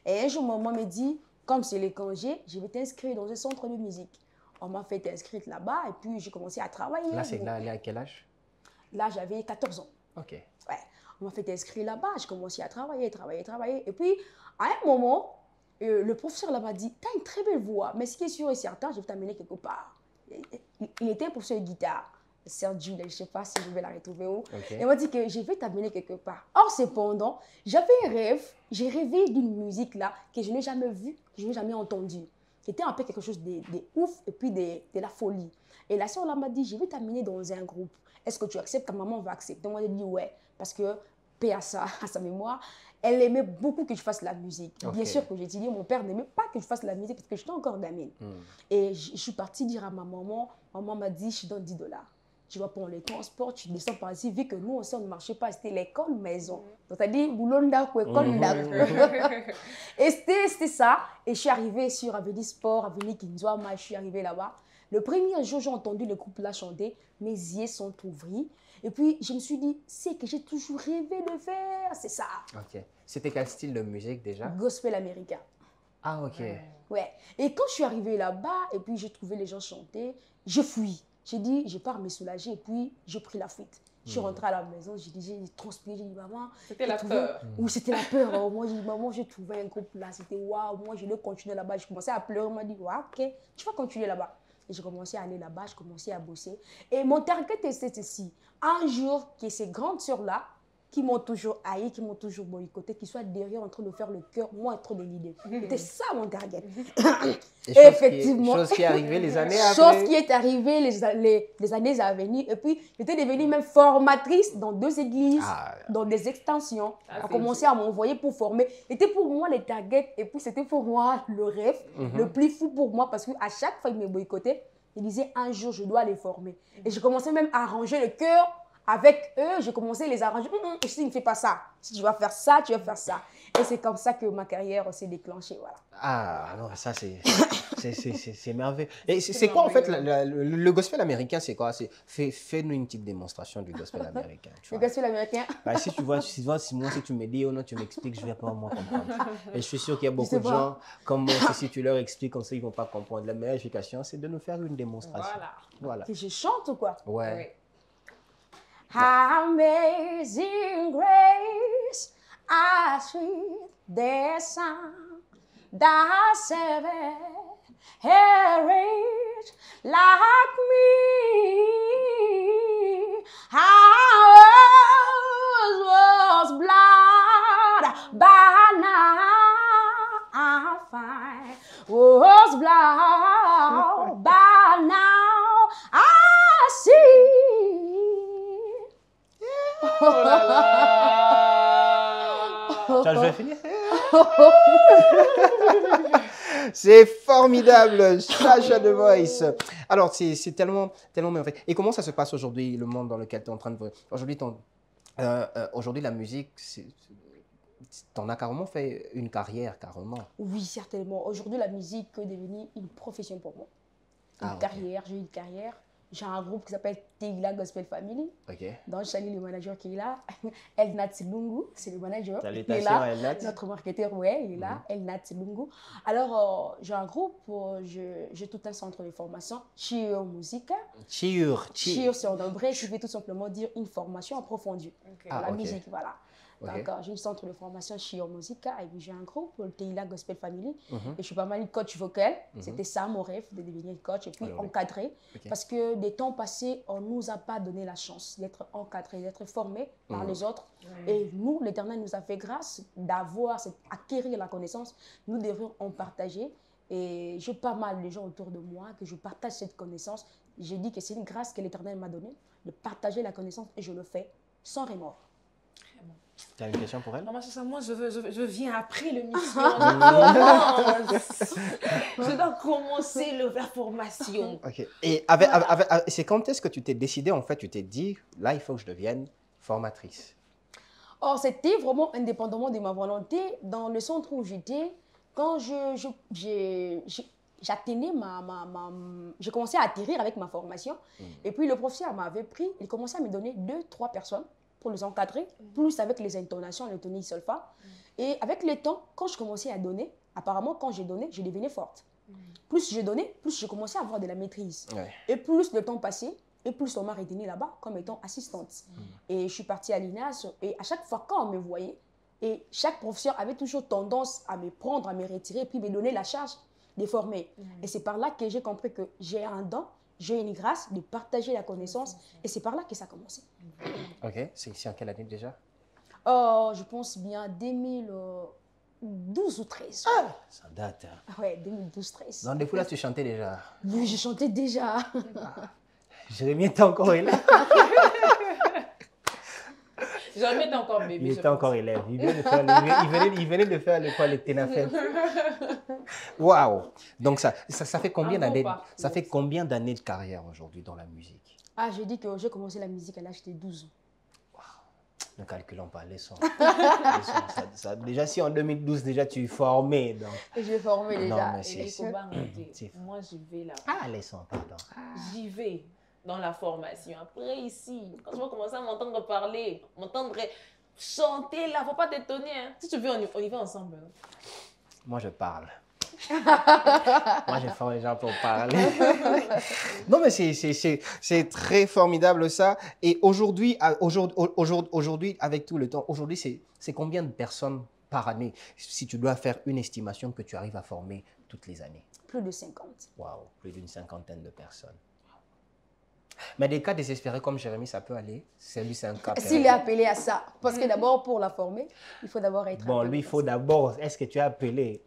Speaker 6: Et un jour, maman me dit, comme c'est les congés, je vais t'inscrire dans un centre de musique. On m'a fait inscrire là-bas et puis j'ai commencé à travailler.
Speaker 1: Là, c'est là à quel âge?
Speaker 6: Là, j'avais 14 ans.
Speaker 1: Ok.
Speaker 6: Ouais. On m'a fait inscrire là-bas, j'ai commencé à travailler. Et puis, à un moment, le professeur là m'a dit, tu as une très belle voix, mais ce qui est sûr et certain, je vais t'amener quelque part. Il était un professeur de guitare, Sergio, je ne sais pas si je vais la retrouver où. Il m'a dit que je vais t'amener quelque part. Or, cependant, j'avais un rêve, j'ai rêvé d'une musique là que je n'ai jamais vue, que je n'ai jamais entendue. C'était un peu quelque chose de ouf et puis de la folie. Et la soeur là m'a dit, je vais t'amener dans un groupe. Est-ce que tu acceptes? Ta maman va accepter. Moi, j'ai dit ouais, parce que, paix à sa mémoire, elle aimait beaucoup que je fasse la musique. Bien sûr que j'ai dit, mon père n'aimait pas que je fasse la musique parce que j'étais encore gamine. Et je suis partie dire à ma maman, maman m'a dit, je donne $10. Tu vas prendre les transports, tu descends par ici, vu que nous aussi, on ne marchait pas, c'était l'école maison. Donc, c'est-à-dire, boulonda, école Et c'était ça. Et je suis arrivée sur Avenue Sport, Avenue Kinzouama, je suis arrivée là-bas. Le premier jour, j'ai entendu le groupe là chanter, mes yeux sont ouverts. Et puis, je me suis dit, c'est que j'ai toujours rêvé de faire, c'est ça.
Speaker 1: Ok. C'était quel style de musique déjà?
Speaker 6: Gospel américain.
Speaker 1: Ah, ok.
Speaker 6: Ouais. Et quand je suis arrivée là-bas, et puis j'ai trouvé les gens chanter, je fuis. J'ai dit, je pars me soulager, et puis j'ai pris la fuite. Je suis rentrée à la maison, j'ai transpiré, j'ai dit, maman.
Speaker 4: C'était la peur.
Speaker 6: Oui, c'était la peur. Moi, j'ai dit, maman, j'ai trouvé un groupe là, c'était waouh. Moi, je vais continuer là-bas. Je commençais à pleurer, on m'a dit, waouh, ok, tu vas continuer là-bas. Et j'ai commencé à aller là-bas, j'ai commencé à bosser. Et mon target était ceci. Un jour, que ces grandes sœurs-là, qui m'ont toujours haï, qui m'ont toujours boycotté, qui soient derrière en train de faire le cœur, moi être de l'idée. C'était ça mon target.
Speaker 1: Et effectivement. Chose qui est arrivée les années après.
Speaker 6: Chose qui est arrivée les années à venir. Et puis, j'étais devenue même formatrice dans 2 églises, dans des extensions. On a commencé à m'envoyer pour former. C'était pour moi les targets. Et puis, c'était pour moi le rêve, le plus fou pour moi. Parce qu'à chaque fois, ils me boycottaient. Ils disaient, un jour, je dois les former. Et je commençais même à arranger le cœur avec eux, j'ai commencé à les arranger. Si ne fais pas ça, si tu vas faire ça, tu vas faire ça. Et c'est comme ça que ma carrière s'est déclenchée. Voilà.
Speaker 1: Ah, non, ça, c'est merveilleux. Et c'est quoi, en fait, le gospel américain, c'est quoi? Fais-nous une petite démonstration du gospel américain.
Speaker 6: Le gospel américain?
Speaker 1: Bah, si tu vois, moi, si tu me dis, oh non, tu m'expliques, je ne vais pas moi comprendre. Et je suis sûr qu'il y a beaucoup de gens, comme moi, si tu leur expliques comme ça, ils ne vont pas comprendre. La meilleure explication, c'est de nous faire une démonstration. Voilà.
Speaker 6: Que je chante ou quoi?
Speaker 1: Ouais.
Speaker 6: Amazing grace, I sweet the sound that saved a wretch like me. I was blind, but now I find. Was blind, but now I see.
Speaker 1: Oh là là. Je vais finir. C'est formidable, Chacha The Voice. Alors, c'est tellement merveilleux. Et comment ça se passe aujourd'hui, le monde dans lequel tu es en train de... Aujourd'hui, la musique, tu en as carrément fait une carrière, carrément.
Speaker 6: Oui, certainement. Aujourd'hui, la musique est devenue une profession pour moi. Une carrière, j'ai une carrière. J'ai un groupe qui s'appelle Teila Gospel Family. Donc, je salue le manager qui est là. Elnat Lungu, c'est le manager.
Speaker 1: Salutations, Elnat.
Speaker 6: Notre marketeur, ouais, il est là. Elnat Lungu. Alors, j'ai un groupe, j'ai tout un centre de formation, Cheer Musica.
Speaker 1: Cheer,
Speaker 6: c'est en anglais, je vais tout simplement dire une formation approfondie. La musique, voilà. Donc, j'ai un centre de formation chez Musica et puis j'ai un groupe, le Teila Gospel Family. Et je suis pas mal coach vocal. C'était ça mon rêve, de devenir coach et puis encadré. Parce que des temps passés, on ne nous a pas donné la chance d'être encadré, d'être formé par les autres. Et nous, l'Éternel nous a fait grâce d'acquérir la connaissance. Nous devons en partager. Et j'ai pas mal de gens autour de moi que je partage cette connaissance. J'ai dit que c'est une grâce que l'Éternel m'a donnée de partager la connaissance et je le fais sans remords.
Speaker 1: Tu as une question pour elle?
Speaker 4: Non, moi, je viens après l'émission. Je dois commencer la formation.
Speaker 1: Et c'est quand est-ce que tu t'es décidé, en fait, tu t'es dit, là, il faut que je devienne formatrice?
Speaker 6: Oh, c'était vraiment indépendamment de ma volonté. Dans le centre où j'étais, quand j'atteignais j'ai commencé à atterrir avec ma formation. Et puis, le professeur m'avait pris, il commençait à me donner 2-3 personnes pour les encadrer, plus avec les intonations, le toni solfa. Et avec le temps, quand je commençais à donner, apparemment, quand j'ai donné, je devenais forte. Plus je donnais, plus je commençais à avoir de la maîtrise. Et plus le temps passait, et plus on m'a retenue là-bas comme étant assistante. Et je suis partie à l'INAS, et à chaque fois, quand on me voyait, et chaque professeur avait toujours tendance à me prendre, à me retirer, puis me donner la charge de former. Et c'est par là que j'ai compris que j'ai un don, j'ai une grâce de partager la connaissance et c'est par là que ça a commencé.
Speaker 1: Ok, c'est en quelle année déjà?
Speaker 6: Je pense bien 2012 ou 13.
Speaker 1: Ah, ça date.
Speaker 6: Ouais, 2012-13.
Speaker 1: Donc depuis là, tu chantais déjà?
Speaker 6: Oui, je chantais déjà.
Speaker 1: Jérémy était encore élève.
Speaker 4: Jérémy était encore bébé.
Speaker 1: Il était encore élève. Il venait de faire l'école de Ténafel. Waouh! Donc ça fait combien d'années? Ça fait combien d'années de carrière aujourd'hui dans la musique?
Speaker 6: Ah, j'ai dit que j'ai commencé la musique à l'âge de 12 ans.
Speaker 1: Waouh! Ne calculons pas les sons. Déjà, si en 2012 déjà tu es formé. Donc...
Speaker 6: Je vais former déjà.
Speaker 1: Non, mais
Speaker 4: moi, j'y vais là.
Speaker 1: Ah, les sons, pardon.
Speaker 4: J'y vais dans la formation. Après, ici, quand tu vas commencer à m'entendre parler, m'entendre chanter là, faut pas t'étonner. Hein. Si tu veux, on y va ensemble.
Speaker 1: Moi, je parle. Moi, je forme les gens pour parler. Non, mais c'est très formidable ça. Et aujourd'hui, avec tout le temps, aujourd'hui, c'est combien de personnes par année, si tu dois faire une estimation que tu arrives à former toutes les années?
Speaker 6: Plus de 50.
Speaker 1: Waouh, plus d'une cinquantaine de personnes. Mais des cas désespérés comme Jérémy, ça peut aller. C'est un cas.
Speaker 6: S'il est appelé à ça. Parce que d'abord, pour la former, il faut d'abord être
Speaker 1: bon, lui, il faut d'abord. Est-ce que tu es appelé?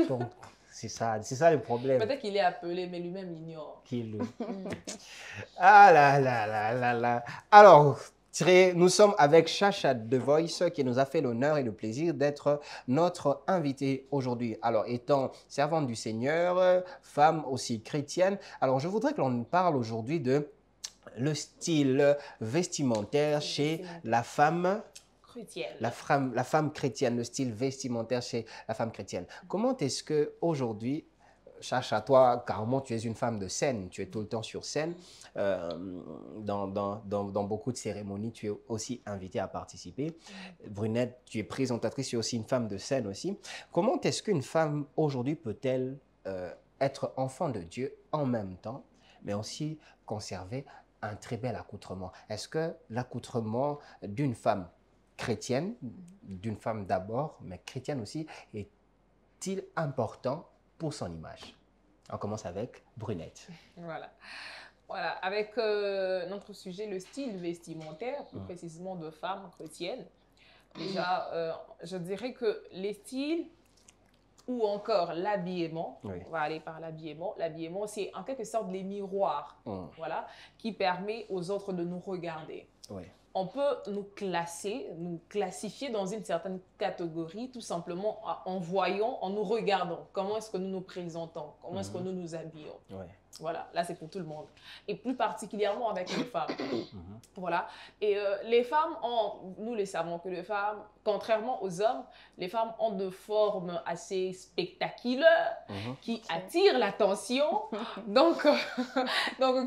Speaker 1: Donc, c'est ça le problème.
Speaker 4: Peut-être qu'il est appelé, mais lui-même ignore.
Speaker 1: Qui lui? Ah là là là là là. Alors, nous sommes avec Chacha The Voice qui nous a fait l'honneur et le plaisir d'être notre invité aujourd'hui. Alors, étant servante du Seigneur, femme aussi chrétienne, alors je voudrais que l'on parle aujourd'hui de le style vestimentaire chez la femme
Speaker 4: chrétienne.
Speaker 1: La femme chrétienne, le style vestimentaire chez la femme chrétienne. Comment est-ce qu'aujourd'hui, Chacha, toi, carrément, tu es une femme de scène, tu es tout le temps sur scène. Dans beaucoup de cérémonies, tu es aussi invitée à participer. Brunette, tu es présentatrice, tu es aussi une femme de scène aussi. Comment est-ce qu'une femme aujourd'hui peut-elle être enfant de Dieu en même temps, mais aussi conserver un très bel accoutrement? Est-ce que l'accoutrement d'une femme chrétienne, d'une femme d'abord, mais chrétienne aussi, est-il important pour son image? On commence avec Brunette.
Speaker 4: Voilà. Voilà. Avec notre sujet, le style vestimentaire, plus précisément de femmes chrétiennes, déjà, je dirais que les styles ou encore l'habillement, on va aller par l'habillement. L'habillement, c'est en quelque sorte les miroirs, voilà, qui permet aux autres de nous regarder. On peut nous classifier dans une certaine catégorie, tout simplement en voyant, en nous regardant. Comment est-ce que nous nous présentons? Comment est-ce que nous nous habillons? Voilà, là c'est pour tout le monde. Et plus particulièrement avec les femmes. Voilà. Et les femmes nous le savons que les femmes, contrairement aux hommes, les femmes ont de formes assez spectaculaires qui attirent l'attention. Donc,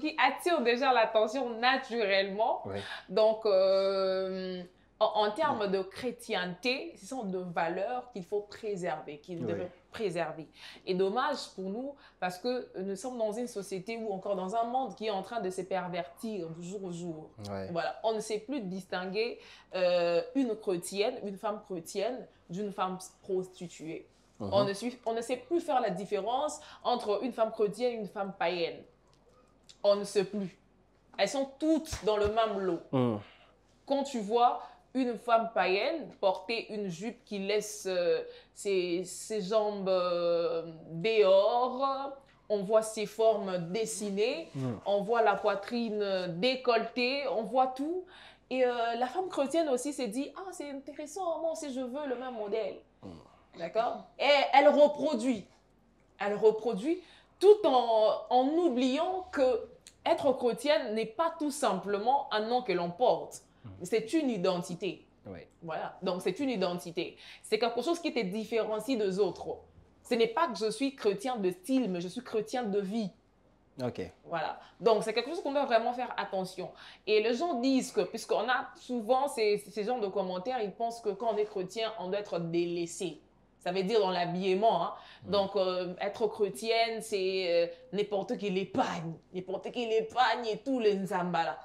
Speaker 4: qui attirent déjà l'attention naturellement. Donc, en termes de chrétienté, ce sont de valeurs qu'il faut préserver, qu'il devrait préserver. Et dommage pour nous, parce que nous sommes dans une société ou encore dans un monde qui est en train de se pervertir de jour au jour. Voilà. On ne sait plus distinguer une femme chrétienne d'une femme prostituée. On ne sait plus faire la différence entre une femme chrétienne et une femme païenne. On ne sait plus. Elles sont toutes dans le même lot. Quand tu vois une femme païenne porter une jupe qui laisse ses jambes dehors, on voit ses formes dessinées, on voit la poitrine décolletée, on voit tout. Et la femme chrétienne aussi s'est dit, ah, c'est intéressant, moi aussi je veux le même modèle. D'accord? Et elle reproduit tout en oubliant que être chrétienne n'est pas tout simplement un nom que l'on porte. C'est une identité. Voilà. Donc, c'est une identité. C'est quelque chose qui te différencie des autres. Ce n'est pas que je suis chrétien de style, mais je suis chrétien de vie. Voilà. Donc, c'est quelque chose qu'on doit vraiment faire attention. Et les gens disent que, puisqu'on a souvent ces genres de commentaires, ils pensent que quand on est chrétien, on doit être délaissé. Ça veut dire dans l'habillement. Hein. Donc, être chrétienne, c'est n'importe qui l'épargne. N'importe qui l'épargne et tous les nzambala.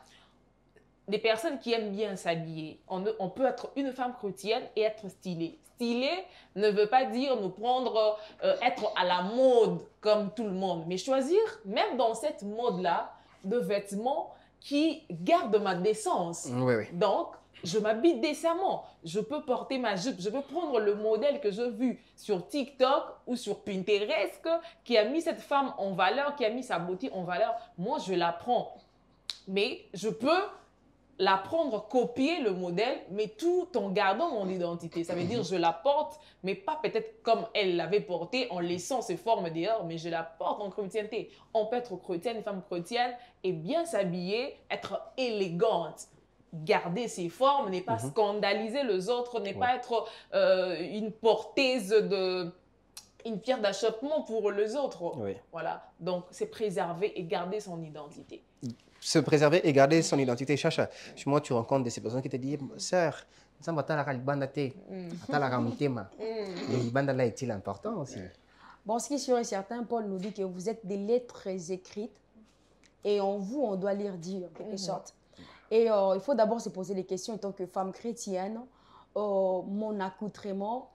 Speaker 4: Des personnes qui aiment bien s'habiller. On peut être une femme chrétienne et être stylée. Stylée ne veut pas dire nous prendre, être à la mode comme tout le monde, mais choisir, même dans cette mode-là, de vêtements qui gardent ma décence. Donc, je m'habille décemment. Je peux porter ma jupe. Je peux prendre le modèle que j'ai vu sur TikTok ou sur Pinterest qui a mis cette femme en valeur, qui a mis sa beauté en valeur. Moi, je la prends. Mais je peux la prendre, copier le modèle, mais tout en gardant mon identité. Ça veut dire je la porte, mais pas peut-être comme elle l'avait portée en laissant ses formes dehors, mais je la porte en chrétienté. On peut être chrétienne, une femme chrétienne, et bien s'habiller, être élégante. Garder ses formes, n'est pas scandaliser les autres, n'est pas être une porteuse une pierre d'achoppement pour les autres. Voilà. Donc, c'est préserver et garder son identité.
Speaker 1: Se préserver et garder son identité. Chacha, moi, tu rencontres de ces personnes qui te disent, sœur, le Libanda là est-il important aussi?
Speaker 6: Bon, ce qui est sûr et certain, Paul nous dit que vous êtes des lettres écrites et en vous, on doit lire dire, en quelque sorte. Et il faut d'abord se poser les questions en tant que femme chrétienne. Mon accoutrement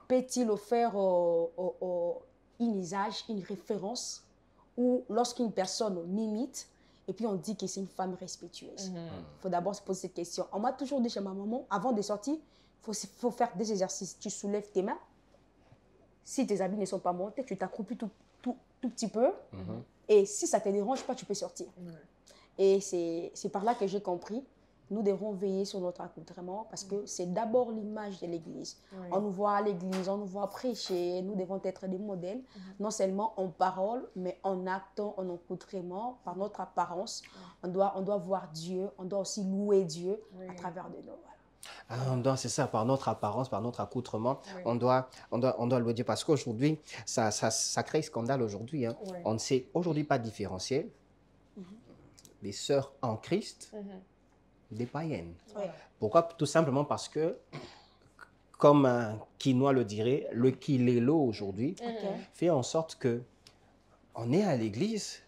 Speaker 6: peut-il offrir un usage, une référence, ou lorsqu'une personne m'imite, et puis on dit que c'est une femme respectueuse. Il faut d'abord se poser cette question. On m'a toujours dit chez ma maman, avant de sortir, il faut faire des exercices. Tu soulèves tes mains. Si tes habits ne sont pas montés, tu t'accroupis tout petit peu. Et si ça ne te dérange pas, tu peux sortir. Et c'est par là que j'ai compris nous devons veiller sur notre accoutrement parce que c'est d'abord l'image de l'Église.
Speaker 4: Oui.
Speaker 6: On nous voit à l'Église, on nous voit prêcher, nous devons être des modèles, non seulement en parole, mais en acte, en accoutrement, par notre apparence. On doit voir Dieu, on doit aussi louer Dieu à travers de nous. Voilà.
Speaker 1: C'est ça, par notre apparence, par notre accoutrement, on doit louer Dieu. Parce qu'aujourd'hui, ça crée scandale aujourd'hui. Hein.
Speaker 4: Oui.
Speaker 1: On ne sait aujourd'hui pas différencier les sœurs en Christ des païennes.
Speaker 6: Ouais.
Speaker 1: Pourquoi? Tout simplement parce que, comme un Quinois le dirait, le kilélo aujourd'hui fait en sorte que on est à l'église,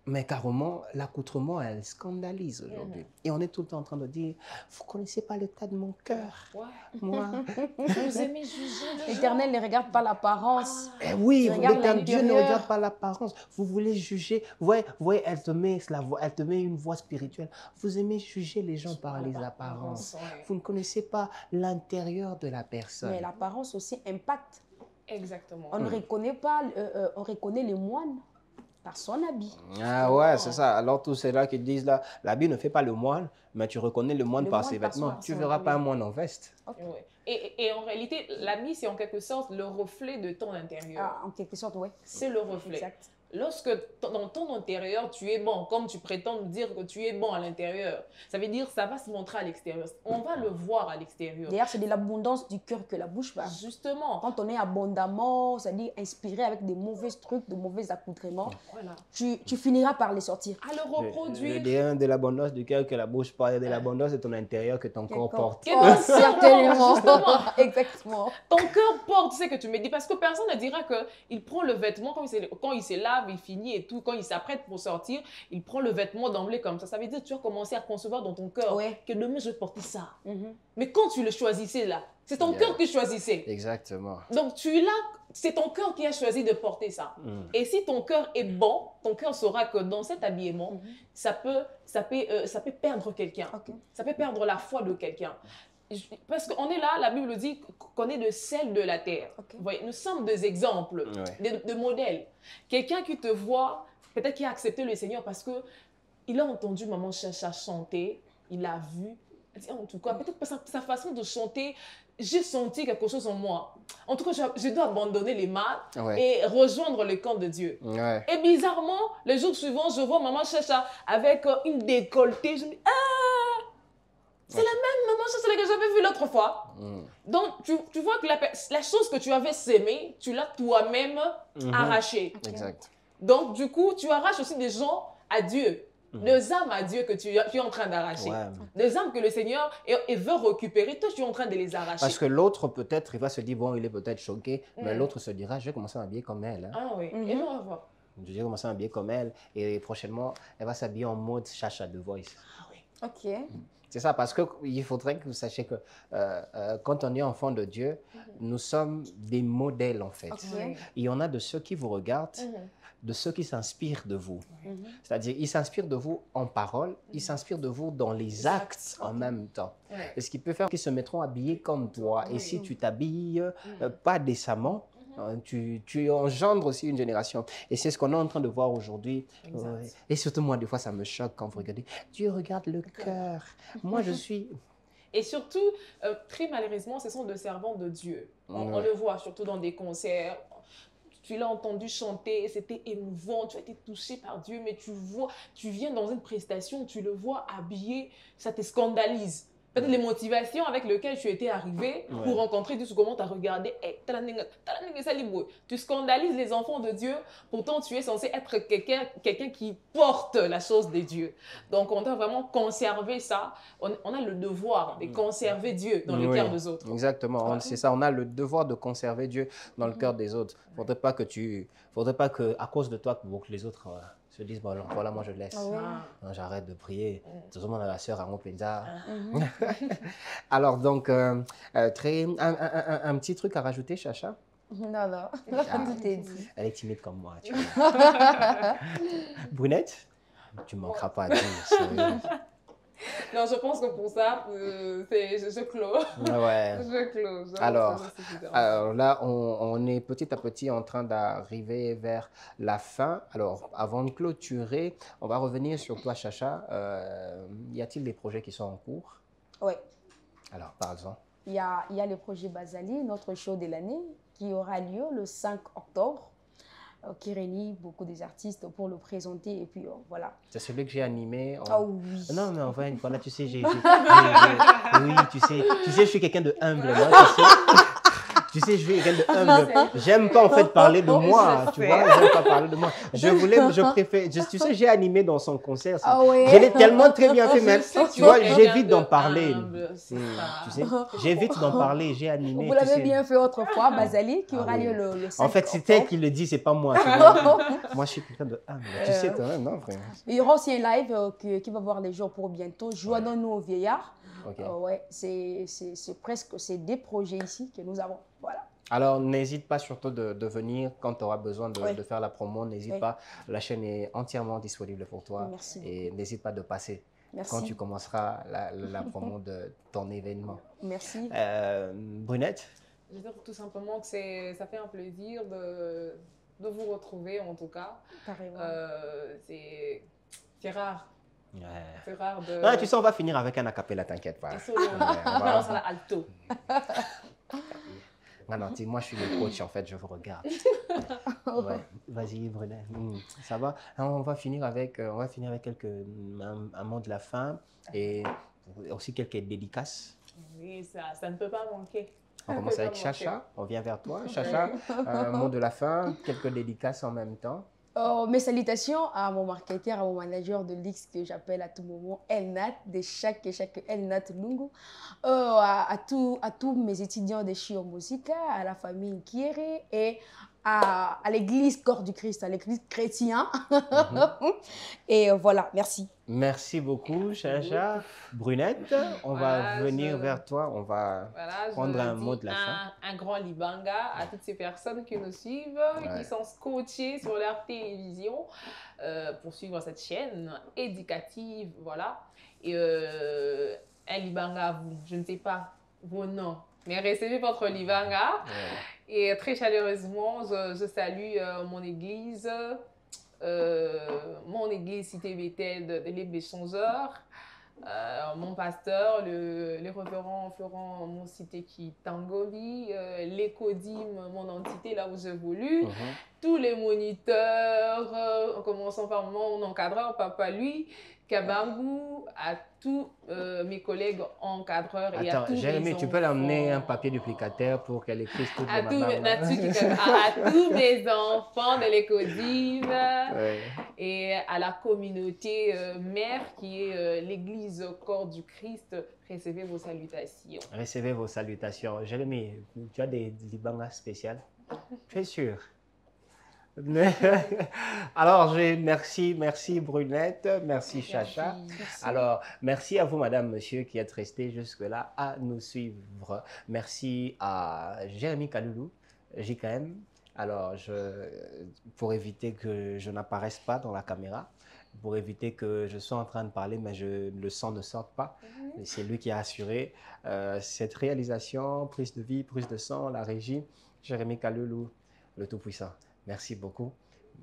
Speaker 1: mais carrément, l'accoutrement, elle scandalise aujourd'hui. Et on est tout le temps en train de dire, vous ne connaissez pas l'état de mon cœur.
Speaker 4: Ouais.
Speaker 1: Moi.
Speaker 4: Vous aimez juger les gens.
Speaker 6: L'Éternel ne regarde pas l'apparence.
Speaker 1: Eh oui,
Speaker 6: Il regarde
Speaker 1: Dieu ne
Speaker 6: l'intérieur.
Speaker 1: regarde pas l'apparence. Vous voulez juger. Vous voyez, elle te met une voix spirituelle. Vous aimez juger les gens par les apparences.
Speaker 4: Ouais.
Speaker 1: Vous ne connaissez pas l'intérieur de la personne.
Speaker 6: Mais l'apparence aussi impacte.
Speaker 4: Exactement.
Speaker 6: On ne reconnaît pas, on reconnaît les moines par son habit.
Speaker 1: Ah ouais, c'est ça. Alors tous ceux-là qui disent là, l'habit ne fait pas le moine, mais tu reconnais le moine
Speaker 6: Le
Speaker 1: par
Speaker 6: moine
Speaker 1: ses
Speaker 6: par
Speaker 1: vêtements.
Speaker 6: son-
Speaker 1: Tu
Speaker 6: son-
Speaker 1: ne verras pas un
Speaker 6: oui.
Speaker 1: moine en veste.
Speaker 4: Ouais. Et en réalité, l'habit, c'est en quelque sorte le reflet de ton intérieur.
Speaker 6: Ah, en quelque sorte, oui.
Speaker 4: C'est le reflet.
Speaker 6: Exact.
Speaker 4: Lorsque dans ton intérieur, tu es bon, comme tu prétends nous dire que tu es bon à l'intérieur, ça veut dire que ça va se montrer à l'extérieur. On va le voir à l'extérieur.
Speaker 6: D'ailleurs, c'est de l'abondance du cœur que la bouche parle.
Speaker 4: Justement.
Speaker 6: Quand on est abondamment, c'est-à-dire inspiré avec des mauvais trucs, de mauvais accoutrements,
Speaker 4: Voilà.
Speaker 6: tu finiras par les sortir.
Speaker 4: À le
Speaker 1: Je
Speaker 4: reproduire.
Speaker 1: dirais de l'abondance du cœur que la bouche parle, de l'abondance de ton intérieur que ton corps porte.
Speaker 4: Quel
Speaker 6: Oh,
Speaker 4: corps,
Speaker 6: certainement.
Speaker 4: justement.
Speaker 6: Exactement.
Speaker 4: Ton cœur porte, c'est que tu me dis, parce que personne ne dira qu'il prend le vêtement, quand il se lave, il finit et tout, quand il s'apprête pour sortir, il prend le vêtement d'emblée comme ça. Ça veut dire que tu as commencé à concevoir dans ton cœur
Speaker 6: Ouais.
Speaker 4: que demain je vais porter ça.
Speaker 6: Mhm.
Speaker 4: Mais quand tu le choisissais là, c'est ton cœur qui choisissait.
Speaker 1: Exactement.
Speaker 4: Donc tu es là, c'est ton cœur qui a choisi de porter ça. Et si ton cœur est bon, ton cœur saura que dans cet habillement, ça peut perdre quelqu'un.
Speaker 6: Ok.
Speaker 4: Ça peut perdre la foi de quelqu'un. Parce qu'on est là, la Bible dit qu'on est de sel de la terre.
Speaker 6: Ok.
Speaker 4: Vous voyez, nous sommes des exemples, de modèles. Quelqu'un qui te voit, peut-être qui a accepté le Seigneur parce qu'il a entendu Maman Chacha chanter, il l'a vu. En tout cas, peut-être sa façon de chanter, j'ai senti quelque chose en moi. En tout cas, je dois abandonner les mal et rejoindre le camp de Dieu.
Speaker 1: Ouais.
Speaker 4: Et bizarrement, le jour suivant, je vois Maman Chacha avec une décolletée. Je me dis, ah, c'est la même Maman Chacha que j'avais vue l'autre fois. Donc, tu vois que la chose que tu avais sémée, tu l'as toi-même arrachée.
Speaker 1: Exact.
Speaker 4: Donc, du coup, tu arraches aussi des gens à Dieu. Des âmes à Dieu que tu es en train d'arracher.
Speaker 1: Ouais.
Speaker 4: Des âmes que le Seigneur veut récupérer. Toi, tu es en train de les arracher.
Speaker 1: Parce que l'autre, peut-être, il va se dire, bon, il est peut-être choqué, mais l'autre se dira, je vais commencer à m'habiller comme elle. Hein.
Speaker 4: Ah oui, et on va voir.
Speaker 1: Je vais commencer à m'habiller comme elle, et prochainement, elle va s'habiller en mode Chacha The Voice.
Speaker 4: Ah oui.
Speaker 6: Ok.
Speaker 1: C'est ça, parce qu'il faudrait que vous sachiez que quand on est enfant de Dieu, nous sommes des modèles, en fait.
Speaker 6: Ok.
Speaker 1: Il y en a de ceux qui vous regardent, de ceux qui s'inspirent de vous. C'est-à-dire, ils s'inspirent de vous en parole, ils s'inspirent de vous dans les actes en même temps.
Speaker 4: Ouais.
Speaker 1: Et ce qui peut faire qu'ils se mettront habillés comme toi. Et si tu t'habilles pas décemment, tu engendres aussi une génération. Et c'est ce qu'on est en train de voir aujourd'hui.
Speaker 4: Exact.
Speaker 1: Et surtout, moi, des fois, ça me choque quand vous regardez. Dieu regarde le cœur. Moi, je suis...
Speaker 4: Et surtout, très malheureusement, ce sont des servants de Dieu. On le voit surtout dans des concerts. Tu l'as entendu chanter, c'était émouvant, tu as été touché par Dieu, mais tu viens dans une prestation, tu le vois habillé, ça te scandalise. Peut-être les motivations avec lesquelles tu étais arrivé pour rencontrer Dieu, comment tu as regardé, tu scandalises les enfants de Dieu, pourtant tu es censé être quelqu'un qui porte la chose de Dieu. Donc on doit vraiment conserver ça, on a le devoir de conserver Dieu dans le cœur des autres.
Speaker 1: Exactement, c'est ça, on a le devoir de conserver Dieu dans le cœur des autres. Il ne faudrait pas que, à cause de toi, que les autres... se disent, bon, voilà, moi je laisse. J'arrête de prier. De toute façon, la sœur à mon pénza. Alors, donc, un petit truc à rajouter, Chacha?
Speaker 6: Non, non. Tout est dit.
Speaker 1: Elle est timide comme moi. Tu vois. Brunette, tu ne manqueras pas à dire. Sérieux.
Speaker 4: Non, je pense que pour ça, je clôt.
Speaker 1: Ouais.
Speaker 4: Je clôt.
Speaker 1: Alors là, on est petit à petit en train d'arriver vers la fin. Alors, avant de clôturer, on va revenir sur toi, Chacha. Y a-t-il des projets qui sont en cours?
Speaker 6: Oui.
Speaker 1: Alors, parle-en.
Speaker 6: Il y a le projet Bazali, notre show de l'année, qui aura lieu le 5 octobre, qui réunit beaucoup des artistes pour le présenter. Et puis, voilà.
Speaker 1: C'est celui que j'ai animé.
Speaker 6: Ah oui.
Speaker 1: Non, mais enfin, voilà, tu sais, oui, tu sais, je suis quelqu'un de humble. Moi, tu sais, je suis quelqu'un de humble. J'aime pas en fait parler de moi, tu vois. J'aime pas parler de moi. Je préfère. Tu sais, j'ai animé dans son concert.
Speaker 6: Oui.
Speaker 1: Je l'ai tellement très bien fait, même. Tu vois, j'évite d'en parler. Tu sais, j'évite d'en parler. J'ai animé.
Speaker 6: Vous l'avez bien fait autrefois, Bazali, qui aura lieu le 5
Speaker 1: En fait, c'est elle qui le dit, c'est pas moi. Moi, je suis quelqu'un de humble. Tu sais, quand même, non, frère.
Speaker 6: Il y aura aussi un live qui va voir les jours pour bientôt. Joignons-nous aux vieillards.
Speaker 1: Okay.
Speaker 6: Ouais, c'est des projets ici que nous avons. Voilà.
Speaker 1: Alors, n'hésite pas surtout de venir quand tu auras besoin de faire la promo. N'hésite pas. La chaîne est entièrement disponible pour toi.
Speaker 6: Merci.
Speaker 1: Et n'hésite pas de passer
Speaker 6: Merci.
Speaker 1: quand tu commenceras la promo de ton événement.
Speaker 6: Merci.
Speaker 1: Brunette?
Speaker 4: Je veux dire tout simplement que ça fait un plaisir de vous retrouver, en tout cas.
Speaker 6: Carrément.
Speaker 4: C'est rare.
Speaker 1: Ouais.
Speaker 4: C'est rare de...
Speaker 1: Non, tu sais, on va finir avec un acapella, t'inquiète pas.
Speaker 4: On va lancer la alto.
Speaker 1: Non, moi je suis le coach en fait, je vous regarde. Ouais. Vas-y, Brunette. Ça va? On va finir avec un mot de la fin et aussi quelques dédicaces.
Speaker 4: Oui, ça ne peut pas manquer.
Speaker 1: On commence avec Chacha, on vient vers toi. Chacha, un mot de la fin, quelques dédicaces en même temps.
Speaker 6: Mes salutations à mon marketeur, à mon manager de l'X que j'appelle à tout moment Elnat, de chaque Elnat Lungu, à tous mes étudiants de Chio Musica, à la famille Kieré et à l'église Corps du Christ, à l'église chrétienne. Et voilà, merci.
Speaker 1: Merci beaucoup, Chacha. Brunette, on va venir vers toi, on va prendre un mot de la fin.
Speaker 4: Un grand libanga à toutes ces personnes qui nous suivent, qui sont scotchées sur leur télévision pour suivre cette chaîne éducative, voilà. Et un libanga à vous, je ne sais pas vos noms, mais recevez votre libanga. Et très chaleureusement, je salue mon église Cité Bethel de l'Ébé-Changeur, mon pasteur, le révérend Florent Monsiteki Tangoli, l'Écodim, mon entité là où j'évolue, tous les moniteurs, en commençant par mon encadreur, Papa lui, Kabangu, à tous mes collègues encadreurs et à tous
Speaker 1: Jérémy,
Speaker 4: mes
Speaker 1: tu peux l'emmener un papier duplicateur pour qu'elle écrive tout
Speaker 4: à tous mes enfants de l'Écodim et à la communauté mère qui est l'église Corps du Christ. Recevez vos salutations.
Speaker 1: Recevez vos salutations. Jérémy, tu as des libangas spéciales? Je suis sûr. Alors, merci Brunette, merci Chacha. Merci. Alors, merci à vous, madame, monsieur, qui êtes restés jusque-là à nous suivre. Merci à Jérémy Kaloulou, JKM. Alors, pour éviter que je n'apparaisse pas dans la caméra, pour éviter que je sois en train de parler, mais le son ne sorte pas. C'est lui qui a assuré cette réalisation, prise de vie, prise de son, la régie. Jérémy Kaloulou, le Tout-Puissant. Merci beaucoup.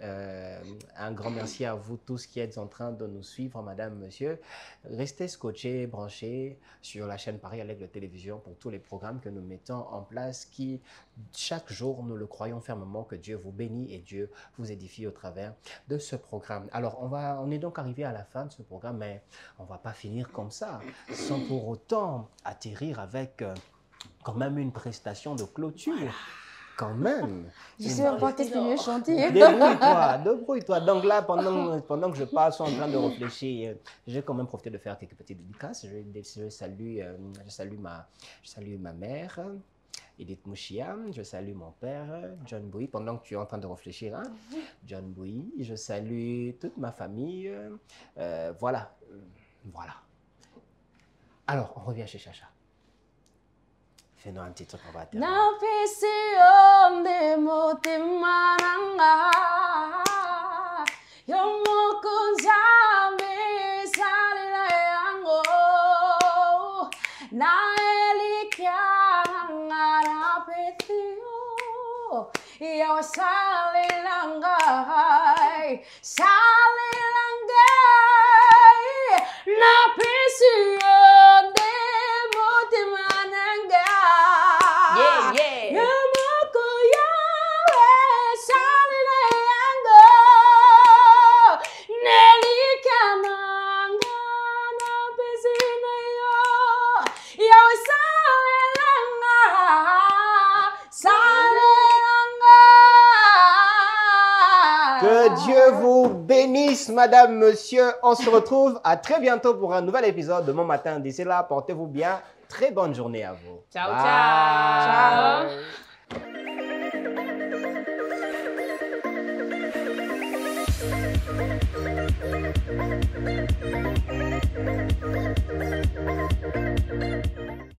Speaker 1: Un grand merci à vous tous qui êtes en train de nous suivre, madame, monsieur. Restez scotchés, branchés sur la chaîne Paris Alegre Télévision pour tous les programmes que nous mettons en place qui, chaque jour, nous le croyons fermement que Dieu vous bénit et Dieu vous édifie au travers de ce programme. Alors, on est donc arrivé à la fin de ce programme, mais on ne va pas finir comme ça, sans pour autant atterrir avec quand même une prestation de clôture. Quand même.
Speaker 6: Je sais pas qu'est-ce que tu veux chanter.
Speaker 1: Débrouille-toi. Donc là, pendant que je parle, je suis en train de réfléchir. J'ai quand même profité de faire quelques petites dédicaces. Je salue ma mère, Edith Mouchia. Je salue mon père, John Bouy. Pendant que tu es en train de réfléchir, hein? John Bouy. Je salue toute ma famille. Voilà. Alors, on revient chez Chacha. Fais-nous un petit truc, on va terminer.
Speaker 6: na elikianga na petio yo salilangai na petio de motimananga yamako yawe salilanga nelikananga na pesina yo salilanga.
Speaker 1: Que Dieu vous bénisse, madame, monsieur. On se retrouve à très bientôt pour un nouvel épisode de Mon Matin. D'ici là, portez-vous bien. Très bonne journée à vous.
Speaker 4: Ciao,
Speaker 1: Bye.
Speaker 4: ciao.
Speaker 1: Ciao.